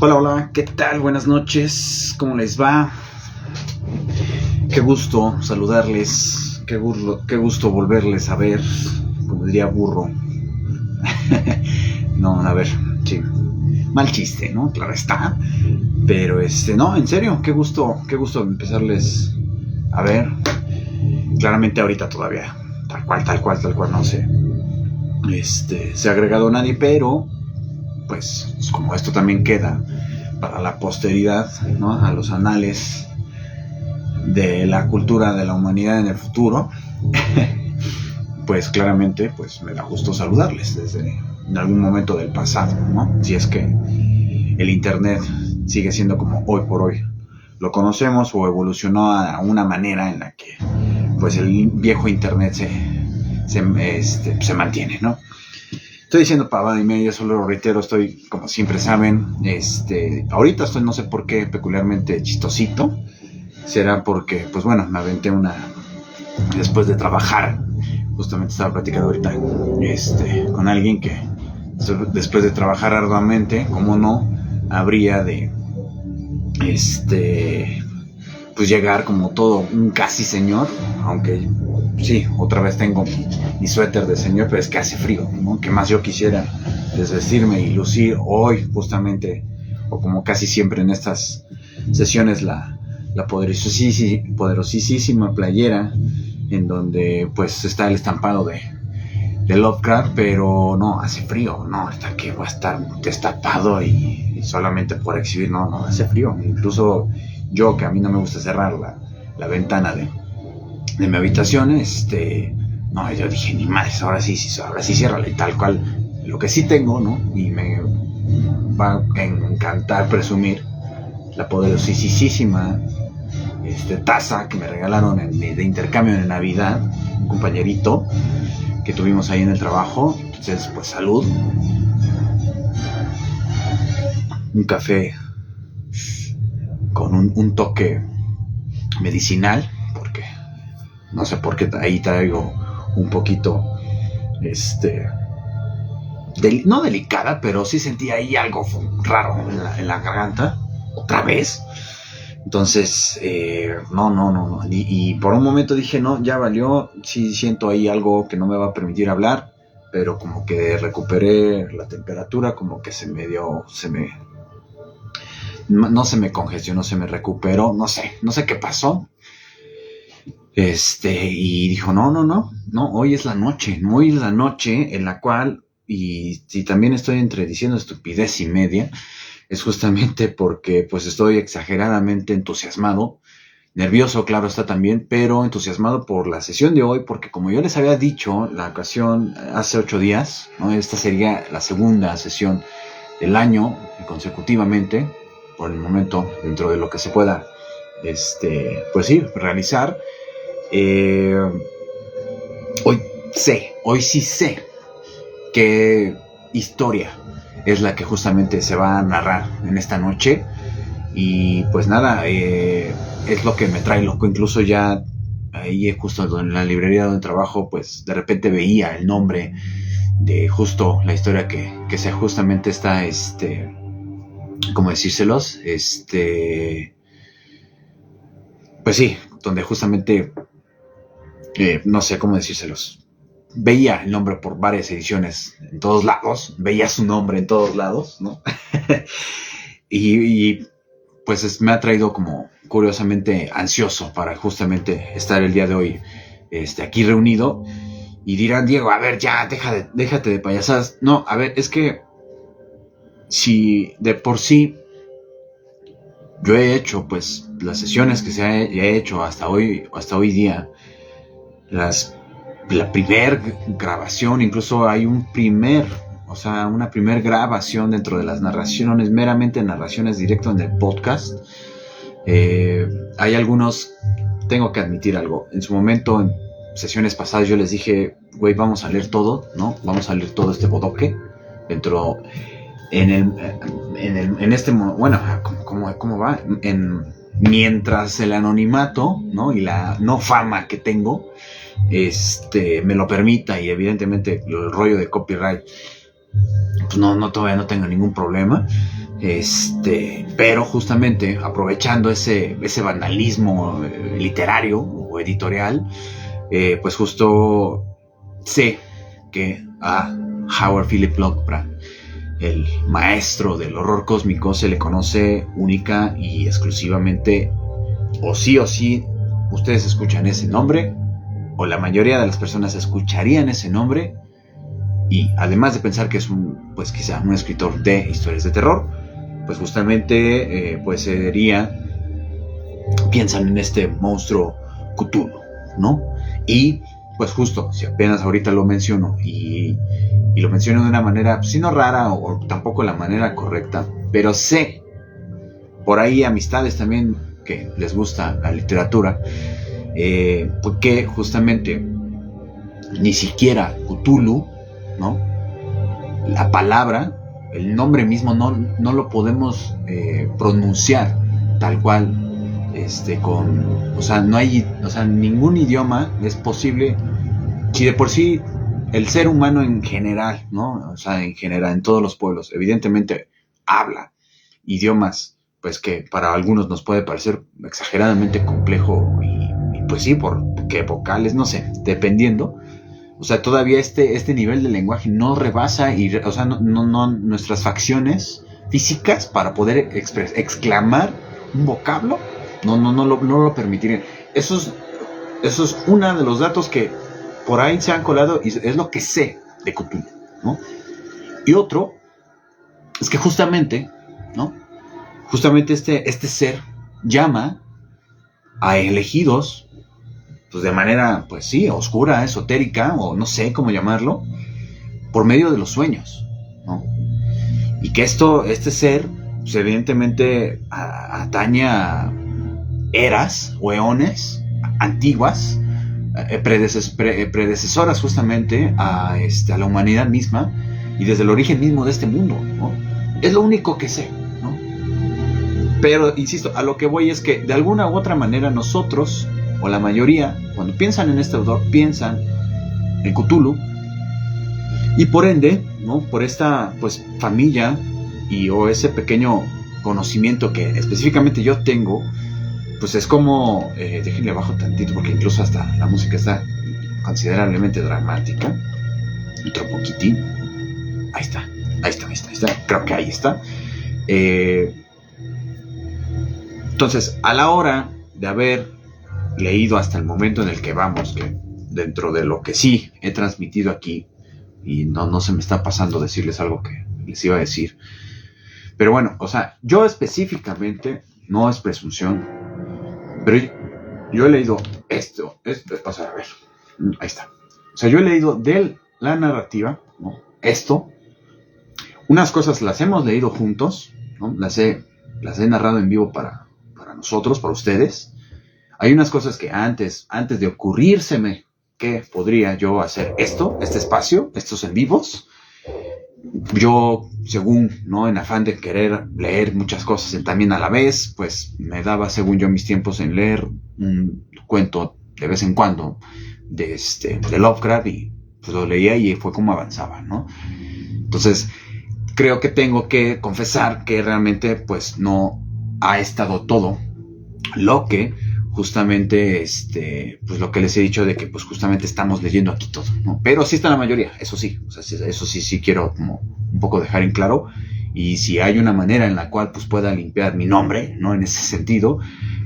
Hola, hola, ¿qué tal? Buenas noches, ¿cómo les va? Qué gusto saludarles, qué gusto volverles a ver, como diría burro. No, a ver, sí, mal chiste, ¿no? Claro está, pero no, en serio, qué gusto empezarles a ver. Claramente ahorita todavía, tal cual, no sé, se ha agregado nadie, pero pues como esto también queda para la posteridad, ¿no? A los anales de la cultura de la humanidad en el futuro, pues claramente pues me da gusto saludarles desde en algún momento del pasado, ¿no? Si es que el internet sigue siendo como hoy por hoy lo conocemos o evolucionó a una manera en la que pues el viejo internet se mantiene, ¿no? Estoy diciendo pavada y media, solo lo reitero, estoy, como siempre saben, ahorita estoy no sé por qué peculiarmente chistosito. Será porque, pues bueno, me aventé después de trabajar, justamente estaba platicando ahorita, con alguien que después de trabajar arduamente, como no, habría de, pues llegar como todo un casi señor, aunque sí, otra vez tengo mi suéter de señor, pero es que hace frío, ¿no? Que más yo quisiera desvestirme y lucir hoy justamente, o como casi siempre en estas sesiones, la poderosísima playera en donde pues está el estampado de Lovecraft, pero no, hace frío, no, hasta que va a estar destapado y solamente por exhibir, no, hace frío, incluso yo, que a mí no me gusta cerrar la ventana de mi habitación, no, yo dije, ni más, ahora sí, ciérrala, y tal cual. Lo que sí tengo, ¿no? Y me va a encantar presumir la poderosísima taza que me regalaron de intercambio de Navidad, un compañerito que tuvimos ahí en el trabajo. Entonces, pues salud. Un café con un toque medicinal, porque no sé por qué ahí traigo un poquito, no delicada, pero sí sentí ahí algo raro en la garganta, otra vez. Entonces, no. Y por un momento dije, no, ya valió, sí siento ahí algo que no me va a permitir hablar, pero como que recuperé la temperatura, como que no se me congestionó, se me recuperó, no sé qué pasó. Y dijo, no, hoy es la noche en la cual, y si también estoy diciendo estupidez y media, es justamente porque pues estoy exageradamente entusiasmado, nervioso, claro está también, pero entusiasmado por la sesión de hoy, porque como yo les había dicho, la ocasión hace 8 días, ¿no? Esta sería la segunda sesión del año consecutivamente, por el momento, dentro de lo que se pueda, pues sí, realizar. Hoy sí sé qué historia es la que justamente se va a narrar en esta noche. Y pues nada, es lo que me trae loco. Incluso ya ahí justo en la librería donde trabajo, pues de repente veía el nombre de justo la historia que se justamente está, ¿cómo decírselos? Pues sí, donde justamente, no sé cómo decírselos. Veía el nombre por varias ediciones en todos lados, veía su nombre en todos lados, ¿no? y pues me ha traído como curiosamente ansioso para justamente estar el día de hoy aquí reunido. Y dirán, Diego, a ver, ya, déjate de payasadas. No, a ver, es que si de por sí yo he hecho pues las sesiones que he hecho hasta hoy día, la primer grabación, incluso hay una primer grabación dentro de las narraciones, meramente narraciones directo en el podcast. Hay algunos, tengo que admitir algo, en su momento, en sesiones pasadas yo les dije, güey, vamos a leer todo, ¿no? Vamos a leer todo este bodoque dentro, bueno, ¿cómo va? Mientras el anonimato, ¿no? Y la no fama que tengo, me lo permita, y evidentemente el rollo de copyright, pues no, todavía no tengo ningún problema. Pero justamente aprovechando ese vandalismo literario o editorial, pues justo sé que a Howard Philip Lovecraft, el maestro del horror cósmico, se le conoce única y exclusivamente, o sí, ustedes escuchan ese nombre, o la mayoría de las personas escucharían ese nombre, y además de pensar que es pues quizá un escritor de historias de terror, pues justamente piensan en este monstruo Cthulhu, ¿no? Y pues justo, si apenas ahorita lo menciono y lo menciono de una manera, pues, si no rara o tampoco la manera correcta, pero sé por ahí amistades también que les gusta la literatura, porque justamente ni siquiera Cthulhu, ¿no? La palabra, el nombre mismo no lo podemos pronunciar tal cual, no hay, ningún idioma es posible. Si de por sí el ser humano en general, ¿no? O sea, en general, en todos los pueblos, evidentemente habla idiomas, pues que para algunos nos puede parecer exageradamente complejo y pues sí, porque vocales, no sé, dependiendo. O sea, todavía este nivel de lenguaje no rebasa nuestras facciones físicas para poder exclamar un vocablo, no lo permitirían. Eso es uno de los datos que por ahí se han colado y es lo que sé de Cthulhu, ¿no? Y otro es que justamente, ¿no? Justamente este ser llama a elegidos, pues de manera, pues sí, oscura, esotérica, o no sé cómo llamarlo, por medio de los sueños, ¿no? Y que este ser, pues evidentemente atañe a eras o eones antiguas, predecesoras justamente a la humanidad misma y desde el origen mismo de este mundo, ¿no? Es lo único que sé, ¿no? Pero, insisto, a lo que voy es que de alguna u otra manera nosotros, o la mayoría, cuando piensan en este autor, piensan en Cthulhu, y por ende, ¿no? Por esta pues familia o ese pequeño conocimiento que específicamente yo tengo, pues es como, déjenle abajo tantito porque incluso hasta la música está considerablemente dramática, otro poquitín, ahí está, creo que ahí está. Entonces, a la hora de haber leído hasta el momento en el que vamos, que dentro de lo que sí he transmitido aquí, y no se me está pasando decirles algo que les iba a decir, pero bueno, o sea, yo específicamente, no es presunción, pero yo he leído o sea, a ver, ahí está, o sea, yo he leído de la narrativa, ¿no? Unas cosas las hemos leído juntos, ¿no? Las he narrado en vivo para nosotros, para ustedes. Hay unas cosas que antes de ocurrírseme que podría yo hacer este espacio, estos en vivos, yo, según, ¿no? En afán de querer leer muchas cosas también a la vez, pues me daba, según yo, mis tiempos en leer un cuento de vez en cuando de Lovecraft, y pues lo leía y fue como avanzaba, ¿no? Entonces, creo que tengo que confesar que realmente, pues, no ha estado todo lo que justamente, pues lo que les he dicho de que pues justamente estamos leyendo aquí todo, ¿no? Pero sí está la mayoría, eso sí, o sea, eso sí quiero como un poco dejar en claro, y si hay una manera en la cual pues pueda limpiar mi nombre, ¿no? En ese sentido,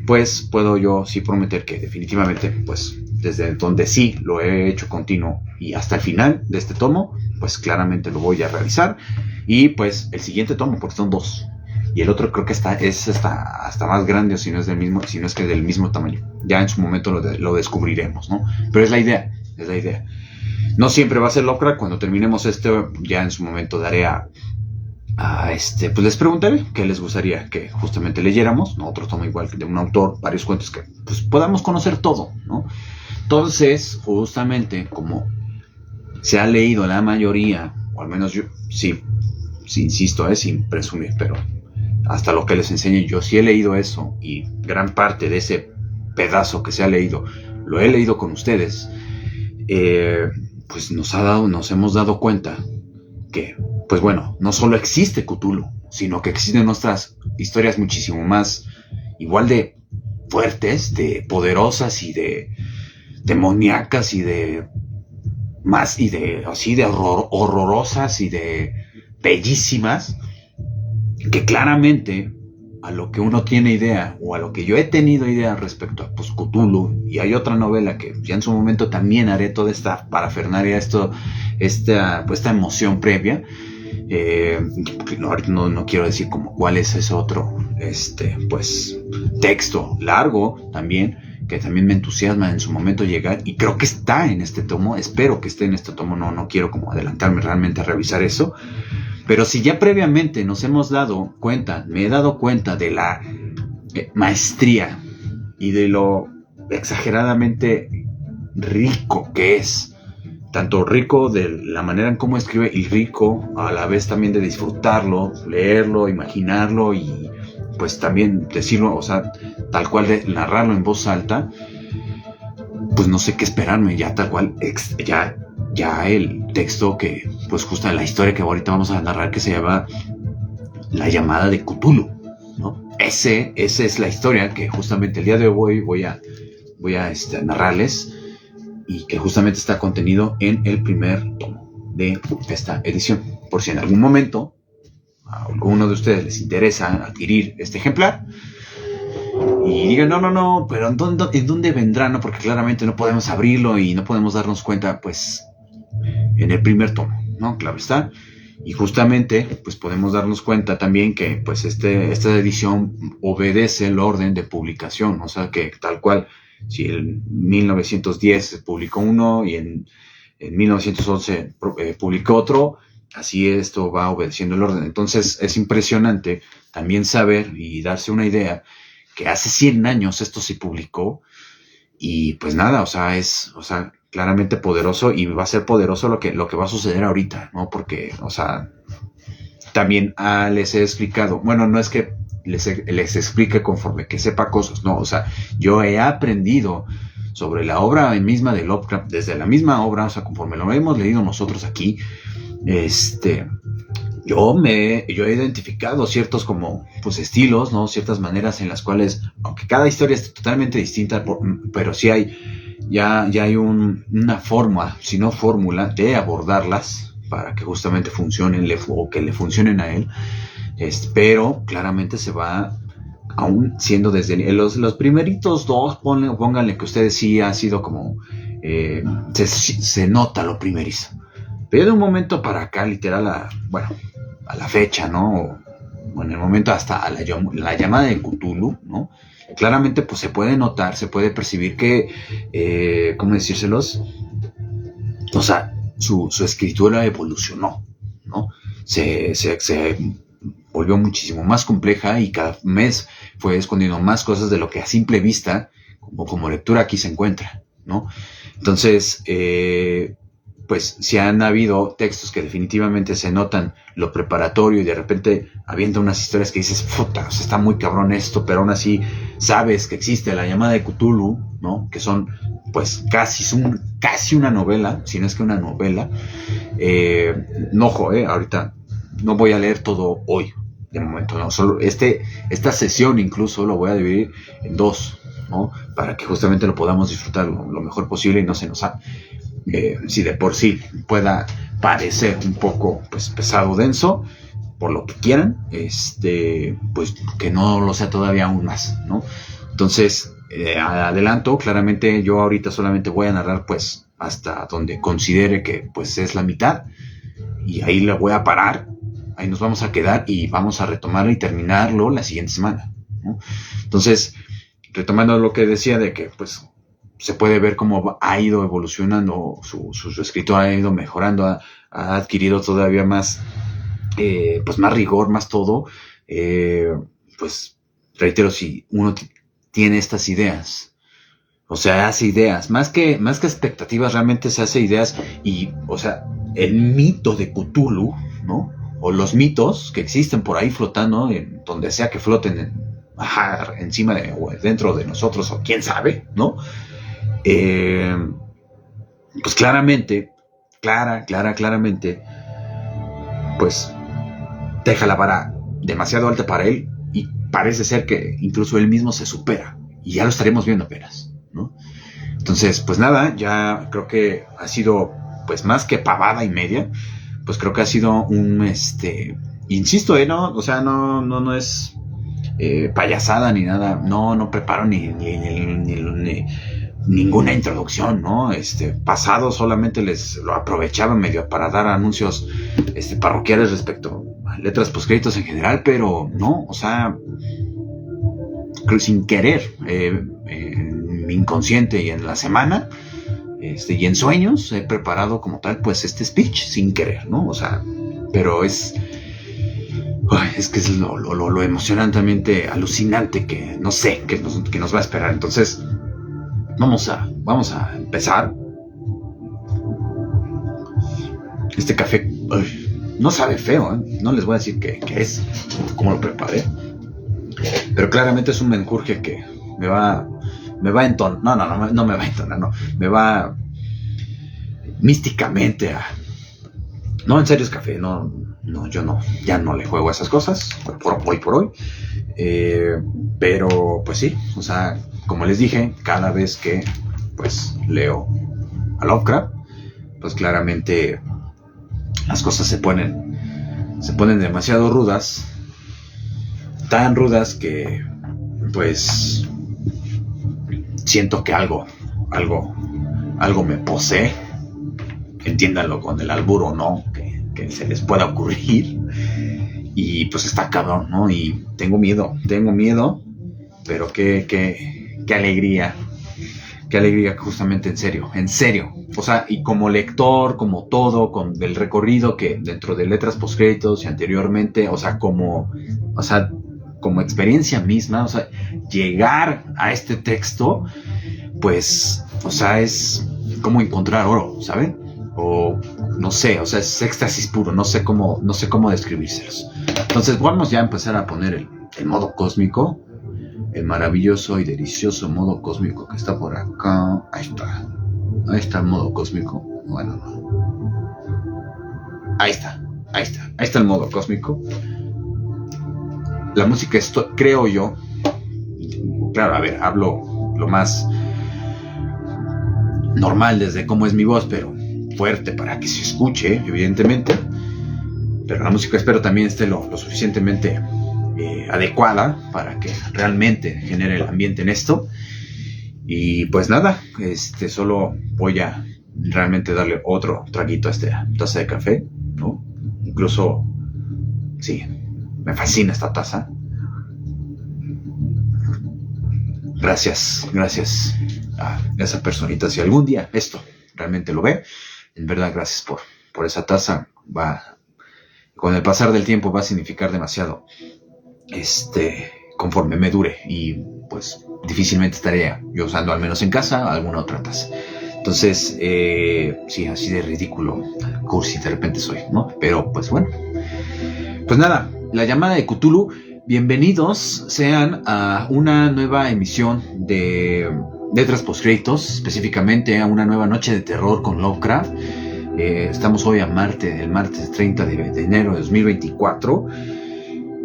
pues puedo yo sí prometer que definitivamente, pues desde donde sí lo he hecho continuo y hasta el final de este tomo, pues claramente lo voy a realizar, y pues el siguiente tomo, porque son 2, y el otro creo que es hasta más grande, o si no es que del mismo tamaño. Ya en su momento lo descubriremos, ¿no? Pero es la idea. No siempre va a ser Lovecraft. Cuando terminemos ya en su momento daré pues les preguntaré qué les gustaría que justamente leyéramos, ¿no? Otro tomo igual de un autor, varios cuentos que pues podamos conocer todo, ¿no? Entonces, justamente como se ha leído la mayoría, o al menos yo, sí insisto, sin presumir, pero hasta lo que les enseñe, yo sí he leído eso, y gran parte de ese pedazo que se ha leído, lo he leído con ustedes, pues nos hemos dado cuenta que, pues bueno, no solo existe Cthulhu, sino que existen otras historias muchísimo más, igual de fuertes, de poderosas y de demoníacas y de más y de así de horrorosas y de bellísimas, que claramente a lo que uno tiene idea, o a lo que yo he tenido idea respecto a pues, Cthulhu, y hay otra novela que ya en su momento también haré toda esta parafernalia, esta emoción previa. No quiero decir como cuál es ese otro pues texto largo también, que también me entusiasma en su momento llegar, y creo que está en este tomo, espero que esté en este tomo, no quiero como adelantarme realmente a revisar eso. Pero si ya previamente nos hemos dado cuenta, me he dado cuenta de la maestría y de lo exageradamente rico que es, tanto rico de la manera en cómo escribe y rico a la vez también de disfrutarlo, leerlo, imaginarlo y pues también decirlo, o sea, tal cual de narrarlo en voz alta, pues no sé qué esperarme, ya tal cual, ya el texto que, pues justo la historia que ahorita vamos a narrar, que se llama La llamada de Cthulhu, ¿no? Esa es la historia que justamente el día de hoy voy a narrarles, y que justamente está contenido en el primer tomo de esta edición. Por si en algún momento a alguno de ustedes les interesa adquirir este ejemplar, y digan, no, pero ¿en dónde vendrá? No, porque claramente no podemos abrirlo y no podemos darnos cuenta, pues, en el primer tomo, ¿no? Claro está. Y justamente, pues podemos darnos cuenta también que, pues, esta edición obedece el orden de publicación, o sea, que tal cual, si en 1910 se publicó uno y en 1911 publicó otro, así esto va obedeciendo el orden. Entonces, es impresionante también saber y darse una idea que hace 100 años esto se publicó, y pues nada, o sea, claramente poderoso, y va a ser poderoso lo que va a suceder ahorita, ¿no? Porque, o sea, también les he explicado, bueno, no es que les explique conforme que sepa cosas, no, o sea, yo he aprendido sobre la obra misma de Lovecraft, desde la misma obra, o sea, conforme lo hemos leído nosotros aquí, yo he identificado ciertos como pues estilos, ¿no? Ciertas maneras en las cuales, aunque cada historia es totalmente distinta, pero sí ya hay una forma, si no fórmula, de abordarlas para que justamente funcionen o que le funcionen a él. Pero claramente se va, aún siendo desde los primeritos dos, pónganle que ustedes sí ha sido como se nota lo primerizo. Pero de un momento para acá, literal, a la fecha, ¿no? O en el momento hasta a la llamada de Cthulhu, ¿no? Claramente, pues se puede notar, se puede percibir que, ¿cómo decírselos? O sea, su escritura evolucionó, ¿no? Se volvió muchísimo más compleja, y cada mes fue escondiendo más cosas de lo que a simple vista, como lectura, aquí se encuentra, ¿no? Entonces, pues si han habido textos que definitivamente se notan lo preparatorio, y de repente avienta unas historias que dices, puta, o sea, está muy cabrón esto, pero aún así sabes que existe la llamada de Cthulhu, ¿no? Que son pues casi una novela, si no es que una novela. Ahorita no voy a leer todo hoy, de momento, no, solo esta sesión incluso lo voy a dividir en dos, ¿no? Para que justamente lo podamos disfrutar lo mejor posible y no se nos si de por sí pueda parecer un poco pues pesado, denso, por lo que quieran, pues que no lo sea todavía aún más, ¿no? Entonces, adelanto, claramente yo ahorita solamente voy a narrar pues hasta donde considere que pues es la mitad, y ahí le voy a parar, ahí nos vamos a quedar y vamos a retomarlo y terminarlo la siguiente semana, ¿no? Entonces, retomando lo que decía de que pues se puede ver cómo ha ido evolucionando su escritor, ha ido mejorando, ha adquirido todavía más, pues más rigor, más todo. Pues reitero, si uno tiene estas ideas, o sea, hace ideas, más que expectativas, realmente se hace ideas, y, o sea, el mito de Cthulhu, ¿no? O los mitos que existen por ahí flotando, en donde sea que floten, encima o dentro de nosotros, o quién sabe, ¿no? Pues claramente, claramente, pues deja la vara demasiado alta para él y parece ser que incluso él mismo se supera y ya lo estaremos viendo apenas, ¿no? Entonces, pues nada, ya creo que ha sido pues más que pavada y media, pues creo que ha sido un, insisto, ¿no? O sea, no es payasada ni nada, no preparo ni ninguna introducción, ¿no? Pasado solamente lo aprovechaba medio para dar anuncios parroquiales respecto a letras postcréditos en general, pero no, o sea, sin querer, en mi inconsciente y en la semana, y en sueños he preparado como tal, pues este speech sin querer, ¿no? O sea, pero es que es lo emocionantemente alucinante que no sé, que nos va a esperar. Entonces, vamos a empezar. Este café no sabe feo, ¿eh? No les voy a decir qué es, cómo lo preparé, pero claramente es un menjurje que me va a entonar, no me va a entonar, no, me va místicamente a... No, en serio es café, no, yo no, ya no le juego a esas cosas, hoy por hoy, pero pues sí, o sea, como les dije, cada vez que pues leo a Lovecraft, pues claramente las cosas se ponen demasiado rudas, tan rudas que pues siento que algo me posee, entiéndanlo con el albur o no que se les pueda ocurrir, y pues está cabrón, ¿no? Y tengo miedo, pero qué alegría justamente en serio, o sea, y como lector, como todo, con el recorrido que dentro de letras postcréditos y anteriormente, o sea, como experiencia misma, o sea, llegar a este texto, pues, o sea, es como encontrar oro, ¿saben? O no sé, o sea, es éxtasis puro, no sé cómo describírselos. Entonces vamos ya a empezar a poner el modo cósmico, el maravilloso y delicioso modo cósmico que está por acá. Ahí está el modo cósmico. Bueno, no. Ahí está el modo cósmico. La música, creo yo, claro, a ver, hablo lo más normal desde cómo es mi voz, pero fuerte para que se escuche, evidentemente, pero la música espero también esté lo suficientemente adecuada para que realmente genere el ambiente en esto. Y pues nada, solo voy a realmente darle otro traguito a esta taza de café, ¿no? Incluso, sí, me fascina esta taza. Gracias a esa personita. Si algún día esto realmente lo ve, en verdad, gracias por esa taza. Con el pasar del tiempo va a significar demasiado, conforme me dure, y pues difícilmente estaría yo usando, al menos en casa, alguna otra taza. Entonces, sí, así de ridículo, cursi de repente soy, ¿no? Pero pues bueno, pues nada, la llamada de Cthulhu. Bienvenidos sean a una nueva emisión de Letras Postcréditos, específicamente a una nueva noche de terror con Lovecraft. Estamos hoy el martes 30 de enero de 2024.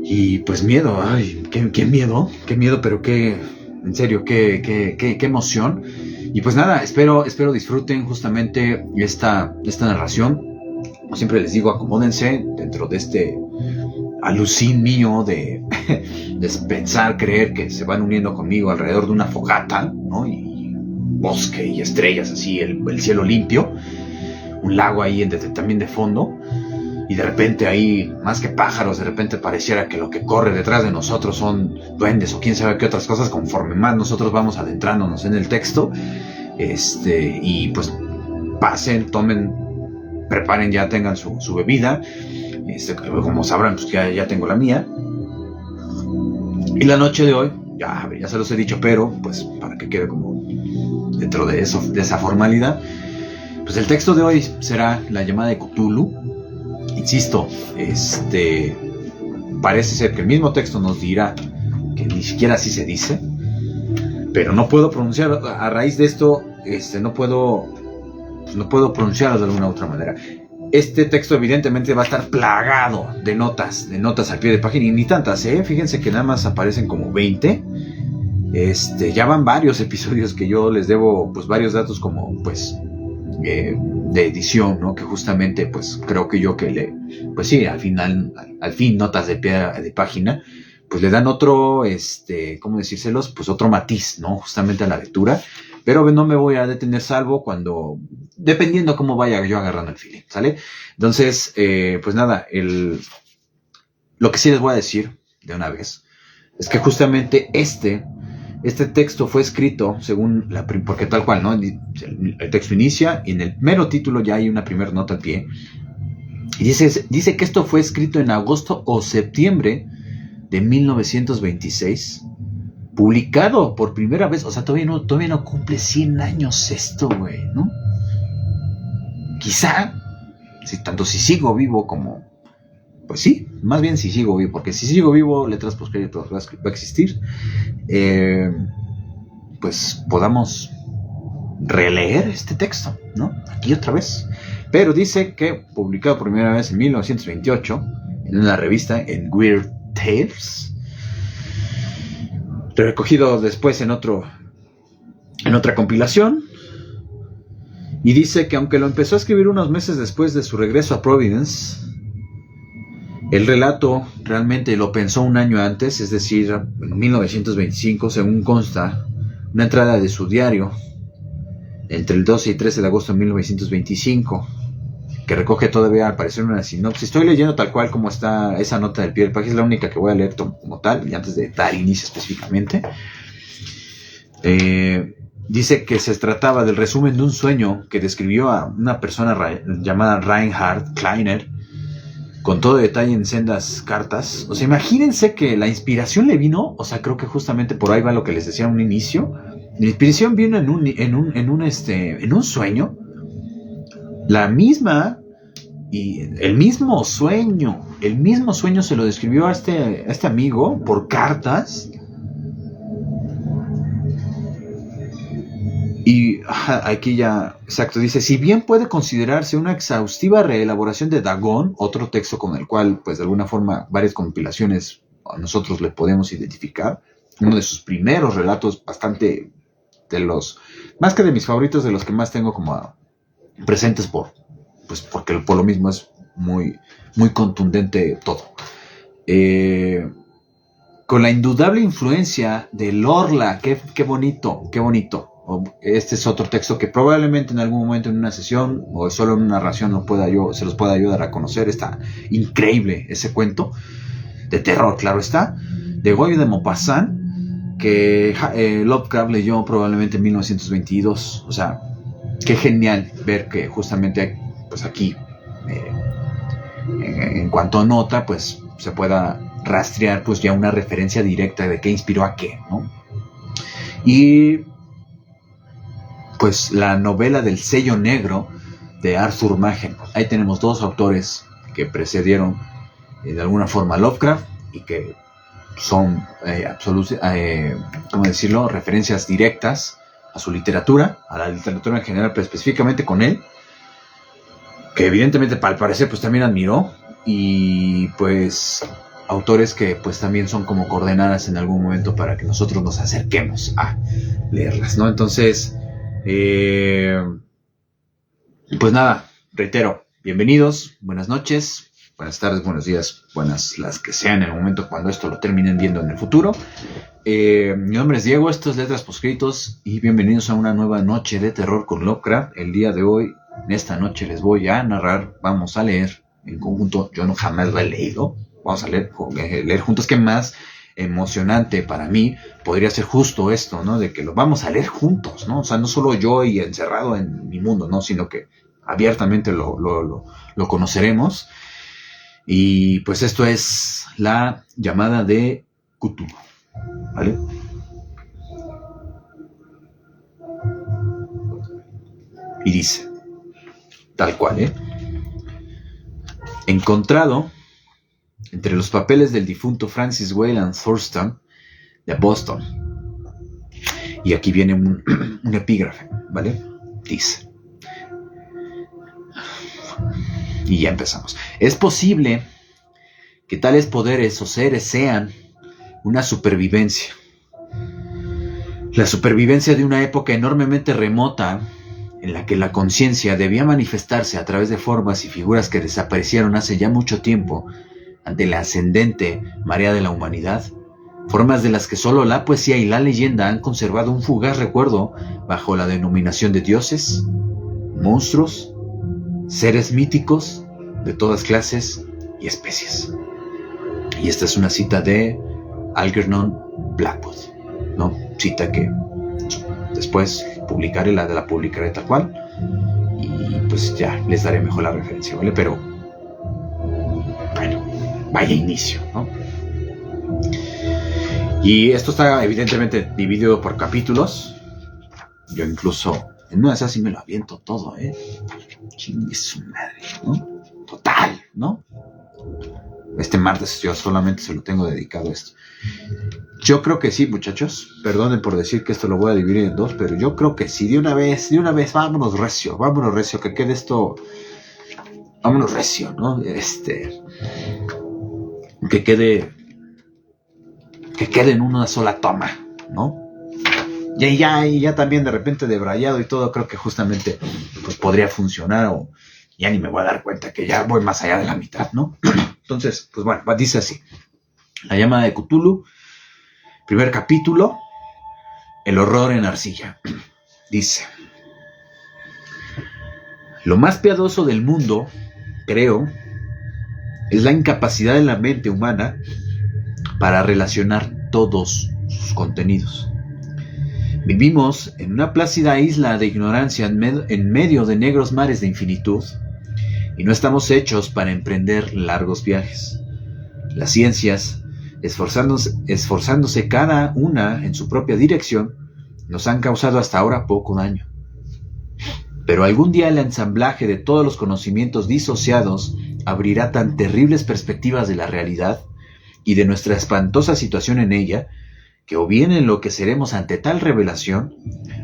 Y pues miedo, ay, qué miedo, pero en serio, qué emoción. Y pues nada, espero disfruten justamente esta narración. Como siempre les digo, acomódense dentro de este alucín mío de pensar, creer que se van uniendo conmigo alrededor de una fogata, ¿no? Y bosque y estrellas, así, el cielo limpio, un lago ahí también de fondo, y de repente ahí, más que pájaros, de repente pareciera que lo que corre detrás de nosotros son duendes o quién sabe qué otras cosas, conforme más nosotros vamos adentrándonos en el texto. Y pues pasen, tomen, preparen, ya tengan su bebida. Como sabrán, pues ya tengo la mía. Y la noche de hoy, ya se los he dicho, pero pues para que quede como dentro de eso, de esa formalidad, pues el texto de hoy será La llamada de Cthulhu. Insisto, parece ser que el mismo texto nos dirá que ni siquiera así se dice, pero no puedo pronunciar a raíz de esto, no puedo pronunciarlo de alguna otra manera. Este texto evidentemente va a estar plagado de notas al pie de página, y ni tantas, fíjense que nada más aparecen como 20. Ya van varios episodios que yo les debo pues varios datos como pues de edición, ¿no? Que justamente pues creo que yo que pues sí, al fin notas de pie de página pues le dan otro, ¿cómo decírselos? Pues otro matiz, ¿no? Justamente a la lectura. Pero no me voy a detener salvo dependiendo cómo vaya yo agarrando el feeling, ¿sale? Entonces, pues nada, lo que sí les voy a decir de una vez es que justamente este texto fue escrito según porque tal cual, ¿no? El texto inicia y en el mero título ya hay una primera nota al pie. Y dice que esto fue escrito en agosto o septiembre de 1926. Publicado por primera vez, o sea, todavía no cumple 100 años esto, güey, ¿no? Quizá, si sigo vivo como... Pues sí, más bien si sigo vivo, porque si sigo vivo, Letras Postcréditos va a existir. Pues podamos releer este texto, ¿no? Aquí otra vez. Pero dice que publicado por primera vez en 1928 en una revista, en Weird Tales, recogido después en otra compilación, y dice que aunque lo empezó a escribir unos meses después de su regreso a Providence, el relato realmente lo pensó un año antes, es decir, en 1925, según consta una entrada de su diario entre el 12 y 13 de agosto de 1925, que recoge todavía al parecer una sinopsis. Estoy leyendo tal cual como está esa nota del pie del página, es la única que voy a leer como tal, y antes de dar inicio específicamente. Dice que se trataba del resumen de un sueño que describió a una persona llamada Reinhard Kleiner, con todo detalle en sendas cartas. O sea, imagínense que la inspiración le vino, o sea, creo que justamente por ahí va lo que les decía a un inicio. La inspiración vino en un sueño. La misma y el mismo sueño se lo describió a este amigo por cartas. Y aquí ya, exacto, dice, si bien puede considerarse una exhaustiva reelaboración de Dagon, otro texto con el cual, pues de alguna forma, varias compilaciones a nosotros le podemos identificar, uno de sus primeros relatos bastante más que de mis favoritos, de los que más tengo como presentes porque por lo mismo es muy, muy contundente todo. Con la indudable influencia de Lorla, qué bonito. Este es otro texto que probablemente en algún momento en una sesión o solo en una narración se los pueda ayudar a conocer. Está increíble ese cuento de terror, claro está, de Goyo de Maupassant, que Lovecraft leyó probablemente en 1922. O sea, qué genial ver que justamente pues aquí en cuanto a nota pues se pueda rastrear pues ya una referencia directa de qué inspiró a qué, ¿no? Y pues la novela del sello negro de Arthur Machen. Ahí tenemos dos autores que precedieron de alguna forma a Lovecraft y que son ¿cómo decirlo? Referencias directas a su literatura, a la literatura en general, pero específicamente con él, que evidentemente al parecer pues también admiró, y pues autores que pues también son como coordenadas en algún momento para que nosotros nos acerquemos a leerlas, ¿no? Entonces, pues nada, reitero, bienvenidos, buenas noches, buenas tardes, buenos días, buenas las que sean en el momento cuando esto lo terminen viendo en el futuro. Mi nombre es Diego, esto es Letras Postcréditos y bienvenidos a una nueva noche de terror con Lovecraft. El día de hoy, en esta noche les voy a narrar, vamos a leer en conjunto, yo no jamás lo he leído, vamos a leer juntos, que más emocionante para mí podría ser justo esto, ¿no? De que lo vamos a leer juntos, ¿no? O sea, no solo yo y encerrado en mi mundo, ¿no? Sino que abiertamente lo conoceremos. Y pues esto es la llamada de Cthulhu, ¿vale? Y dice, tal cual, encontrado entre los papeles del difunto Francis Wayland Thurston de Boston. Y aquí viene un epígrafe, ¿vale? Dice: Y ya empezamos. Es posible que tales poderes o seres sean una supervivencia. La supervivencia de una época enormemente remota en la que la conciencia debía manifestarse a través de formas y figuras que desaparecieron hace ya mucho tiempo ante la ascendente marea de la humanidad, formas de las que solo la poesía y la leyenda han conservado un fugaz recuerdo bajo la denominación de dioses, monstruos, seres míticos de todas clases y especies. Y esta es una cita de Algernon Blackwood, ¿no? Cita que después la publicaré tal cual, y pues ya les daré mejor la referencia, ¿vale? Pero bueno, vaya inicio, ¿no? Y esto está evidentemente dividido por capítulos. Yo incluso en una de esas sí me lo aviento todo, Chingue su madre, ¿no? Total, ¿no? Este martes yo solamente se lo tengo dedicado a esto. Yo creo que sí, muchachos. Perdonen por decir que esto lo voy a dividir en dos, pero yo creo que sí. De una vez, vámonos recio, que quede esto. Vámonos recio, ¿no? Que quede en una sola toma, ¿no? Y ya también de repente debrayado y todo, creo que justamente pues podría funcionar, o ya ni me voy a dar cuenta que ya voy más allá de la mitad, ¿no? Entonces, pues bueno, dice así: La llamada de Cthulhu, primer capítulo, el horror en arcilla. Dice: lo más piadoso del mundo, creo, es la incapacidad de la mente humana para relacionar todos sus contenidos. Vivimos en una plácida isla de ignorancia en medio de negros mares de infinitud, y no estamos hechos para emprender largos viajes. Las ciencias, esforzándose cada una en su propia dirección, nos han causado hasta ahora poco daño. Pero algún día el ensamblaje de todos los conocimientos disociados abrirá tan terribles perspectivas de la realidad y de nuestra espantosa situación en ella, que o bien enloqueceremos ante tal revelación,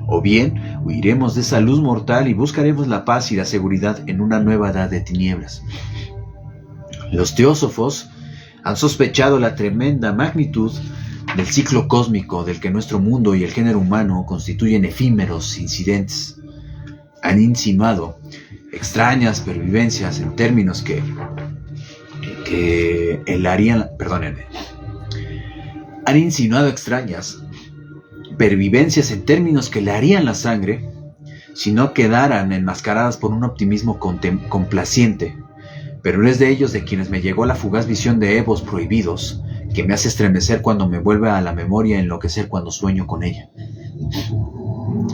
o bien huiremos de esa luz mortal y buscaremos la paz y la seguridad en una nueva edad de tinieblas. Los teósofos han sospechado la tremenda magnitud del ciclo cósmico del que nuestro mundo y el género humano constituyen efímeros incidentes. Han insinuado extrañas pervivencias en términos Han insinuado extrañas pervivencias en términos que le harían la sangre si no quedaran enmascaradas por un optimismo complaciente. Pero no es de ellos de quienes me llegó la fugaz visión de Evos prohibidos, que me hace estremecer cuando me vuelve a la memoria y enloquecer cuando sueño con ella.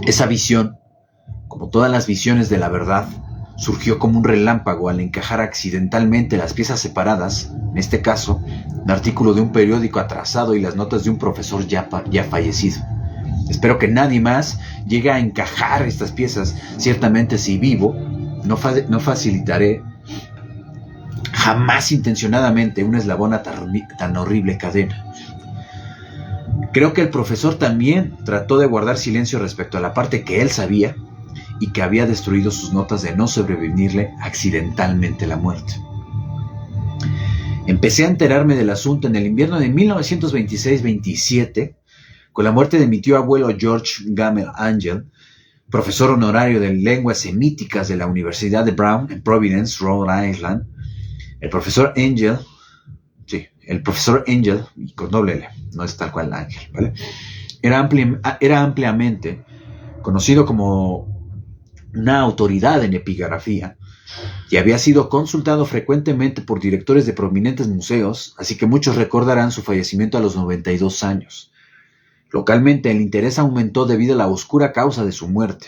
Esa visión, como todas las visiones de la verdad, surgió como un relámpago al encajar accidentalmente las piezas separadas, en este caso, un artículo de un periódico atrasado y las notas de un profesor ya fallecido. Espero que nadie más llegue a encajar estas piezas. Ciertamente, si vivo, no facilitaré jamás intencionadamente un eslabón a tan horrible cadena. Creo que el profesor también trató de guardar silencio respecto a la parte que él sabía y que había destruido sus notas de no sobrevenirle accidentalmente la muerte. Empecé a enterarme del asunto en el invierno de 1926-27, con la muerte de mi tío abuelo George Gamel Angel, profesor honorario de lenguas semíticas de la Universidad de Brown en Providence, Rhode Island. El profesor Angel, y con doble L, no es tal cual Ángel, ¿vale? Era ampliamente conocido como una autoridad en epigrafía, y había sido consultado frecuentemente por directores de prominentes museos, así que muchos recordarán su fallecimiento a los 92 años. Localmente el interés aumentó debido a la oscura causa de su muerte.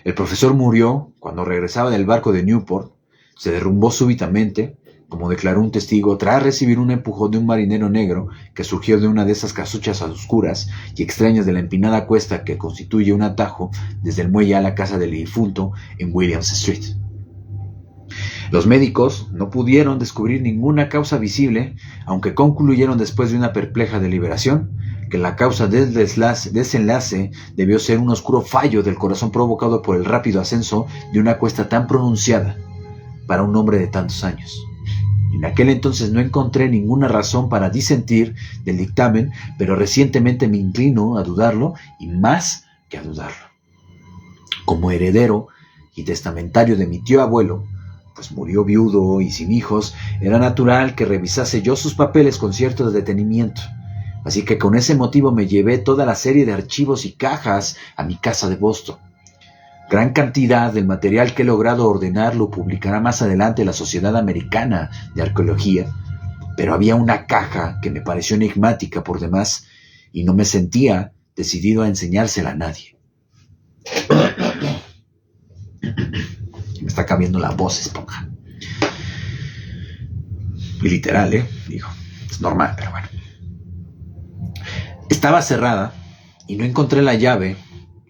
El profesor murió cuando regresaba del barco de Newport, se derrumbó súbitamente, como declaró un testigo, tras recibir un empujón de un marinero negro que surgió de una de esas casuchas oscuras y extrañas de la empinada cuesta que constituye un atajo desde el muelle a la casa del difunto en Williams Street. Los médicos no pudieron descubrir ninguna causa visible, aunque concluyeron después de una perpleja deliberación que la causa del desenlace debió ser un oscuro fallo del corazón provocado por el rápido ascenso de una cuesta tan pronunciada. para un hombre de tantos años. En aquel entonces no encontré ninguna razón para disentir del dictamen, pero recientemente me inclino a dudarlo y más que a dudarlo. Como heredero y testamentario de mi tío abuelo, pues murió viudo y sin hijos, era natural que revisase yo sus papeles con cierto detenimiento. Así que con ese motivo me llevé toda la serie de archivos y cajas a mi casa de Boston. Gran cantidad del material que he logrado ordenar lo publicará más adelante la Sociedad Americana de Arqueología, pero había una caja que me pareció enigmática por demás y no me sentía decidido a enseñársela a nadie. Me está cambiando la voz, Esponja. Y literal, digo, es normal, pero bueno. Estaba cerrada y no encontré la llave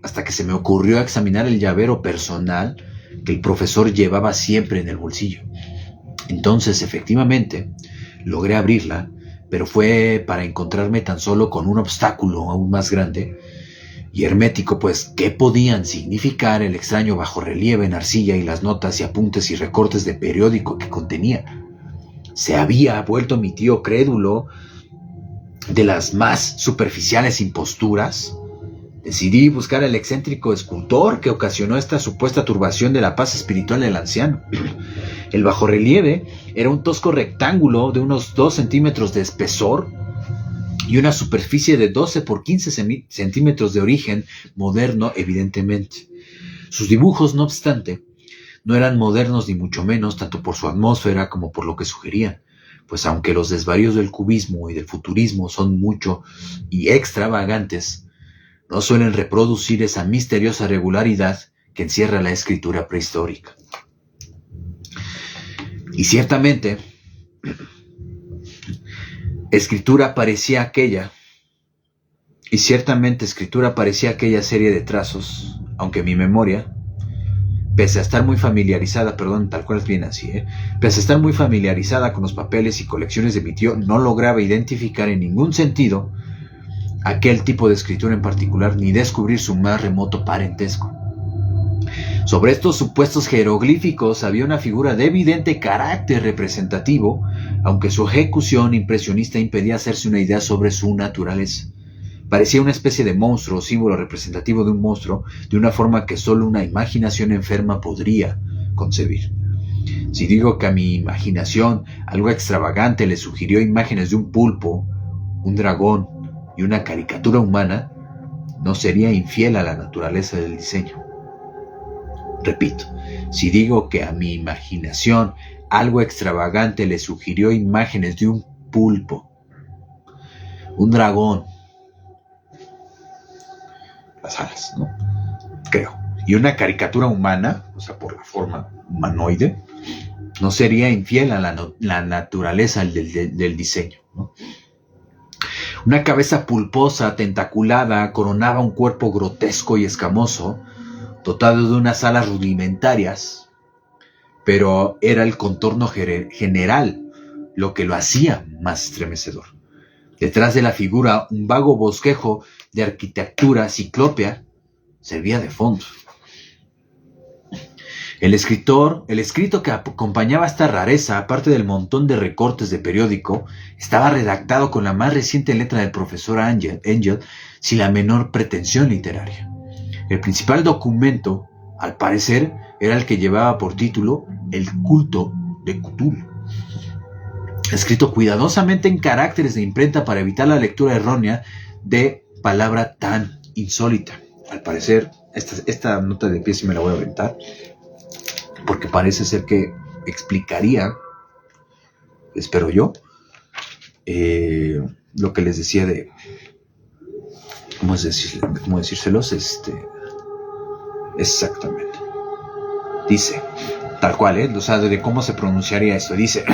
hasta que se me ocurrió examinar el llavero personal que el profesor llevaba siempre en el bolsillo. Entonces, efectivamente, logré abrirla, pero fue para encontrarme tan solo con un obstáculo aún más grande y hermético, pues, ¿qué podían significar el extraño bajorrelieve en arcilla y las notas y apuntes y recortes de periódico que contenía? ¿Se había vuelto mi tío crédulo de las más superficiales imposturas? Decidí buscar al excéntrico escultor que ocasionó esta supuesta turbación de la paz espiritual del anciano. El bajorrelieve era un tosco rectángulo de unos 2 centímetros de espesor y una superficie de 12 por 15 centímetros de origen moderno, evidentemente. Sus dibujos, no obstante, no eran modernos ni mucho menos, tanto por su atmósfera como por lo que sugerían, pues aunque los desvaríos del cubismo y del futurismo son mucho y extravagantes, no suelen reproducir esa misteriosa regularidad que encierra la escritura prehistórica. Y ciertamente, escritura parecía aquella serie de trazos, aunque mi memoria, pese a estar muy familiarizada, tal cual es bien así, pese a estar muy familiarizada con los papeles y colecciones de mi tío, no lograba identificar en ningún sentido aquel tipo de escritura en particular, ni descubrir su más remoto parentesco. Sobre estos supuestos jeroglíficos había una figura de evidente carácter representativo, aunque su ejecución impresionista impedía hacerse una idea sobre su naturaleza. Parecía una especie de monstruo, símbolo representativo de un monstruo, de una forma que solo una imaginación enferma podría concebir. Si digo que a mi imaginación algo extravagante le sugirió imágenes de un pulpo, un dragón y una caricatura humana, no sería infiel a la naturaleza del diseño. Repito, si digo que a mi imaginación algo extravagante le sugirió imágenes de un pulpo, un dragón, las alas, ¿no? Creo. Y una caricatura humana, o sea, por la forma humanoide, no sería infiel a la naturaleza del diseño, ¿no? Una cabeza pulposa, tentaculada, coronaba un cuerpo grotesco y escamoso, dotado de unas alas rudimentarias, pero era el contorno general lo que lo hacía más estremecedor. Detrás de la figura, un vago bosquejo de arquitectura ciclópea servía de fondo. El escrito que acompañaba esta rareza, aparte del montón de recortes de periódico, estaba redactado con la más reciente letra del profesor Angel, sin la menor pretensión literaria. El principal documento, al parecer, era el que llevaba por título El culto de Cthulhu, escrito cuidadosamente en caracteres de imprenta para evitar la lectura errónea de palabra tan insólita. Al parecer, esta nota de pie sí me la voy a aventar, porque parece ser que explicaría, espero yo, lo que les decía de, ¿cómo decírselos? Exactamente. Dice, tal cual, o sea, de cómo se pronunciaría esto. Dice,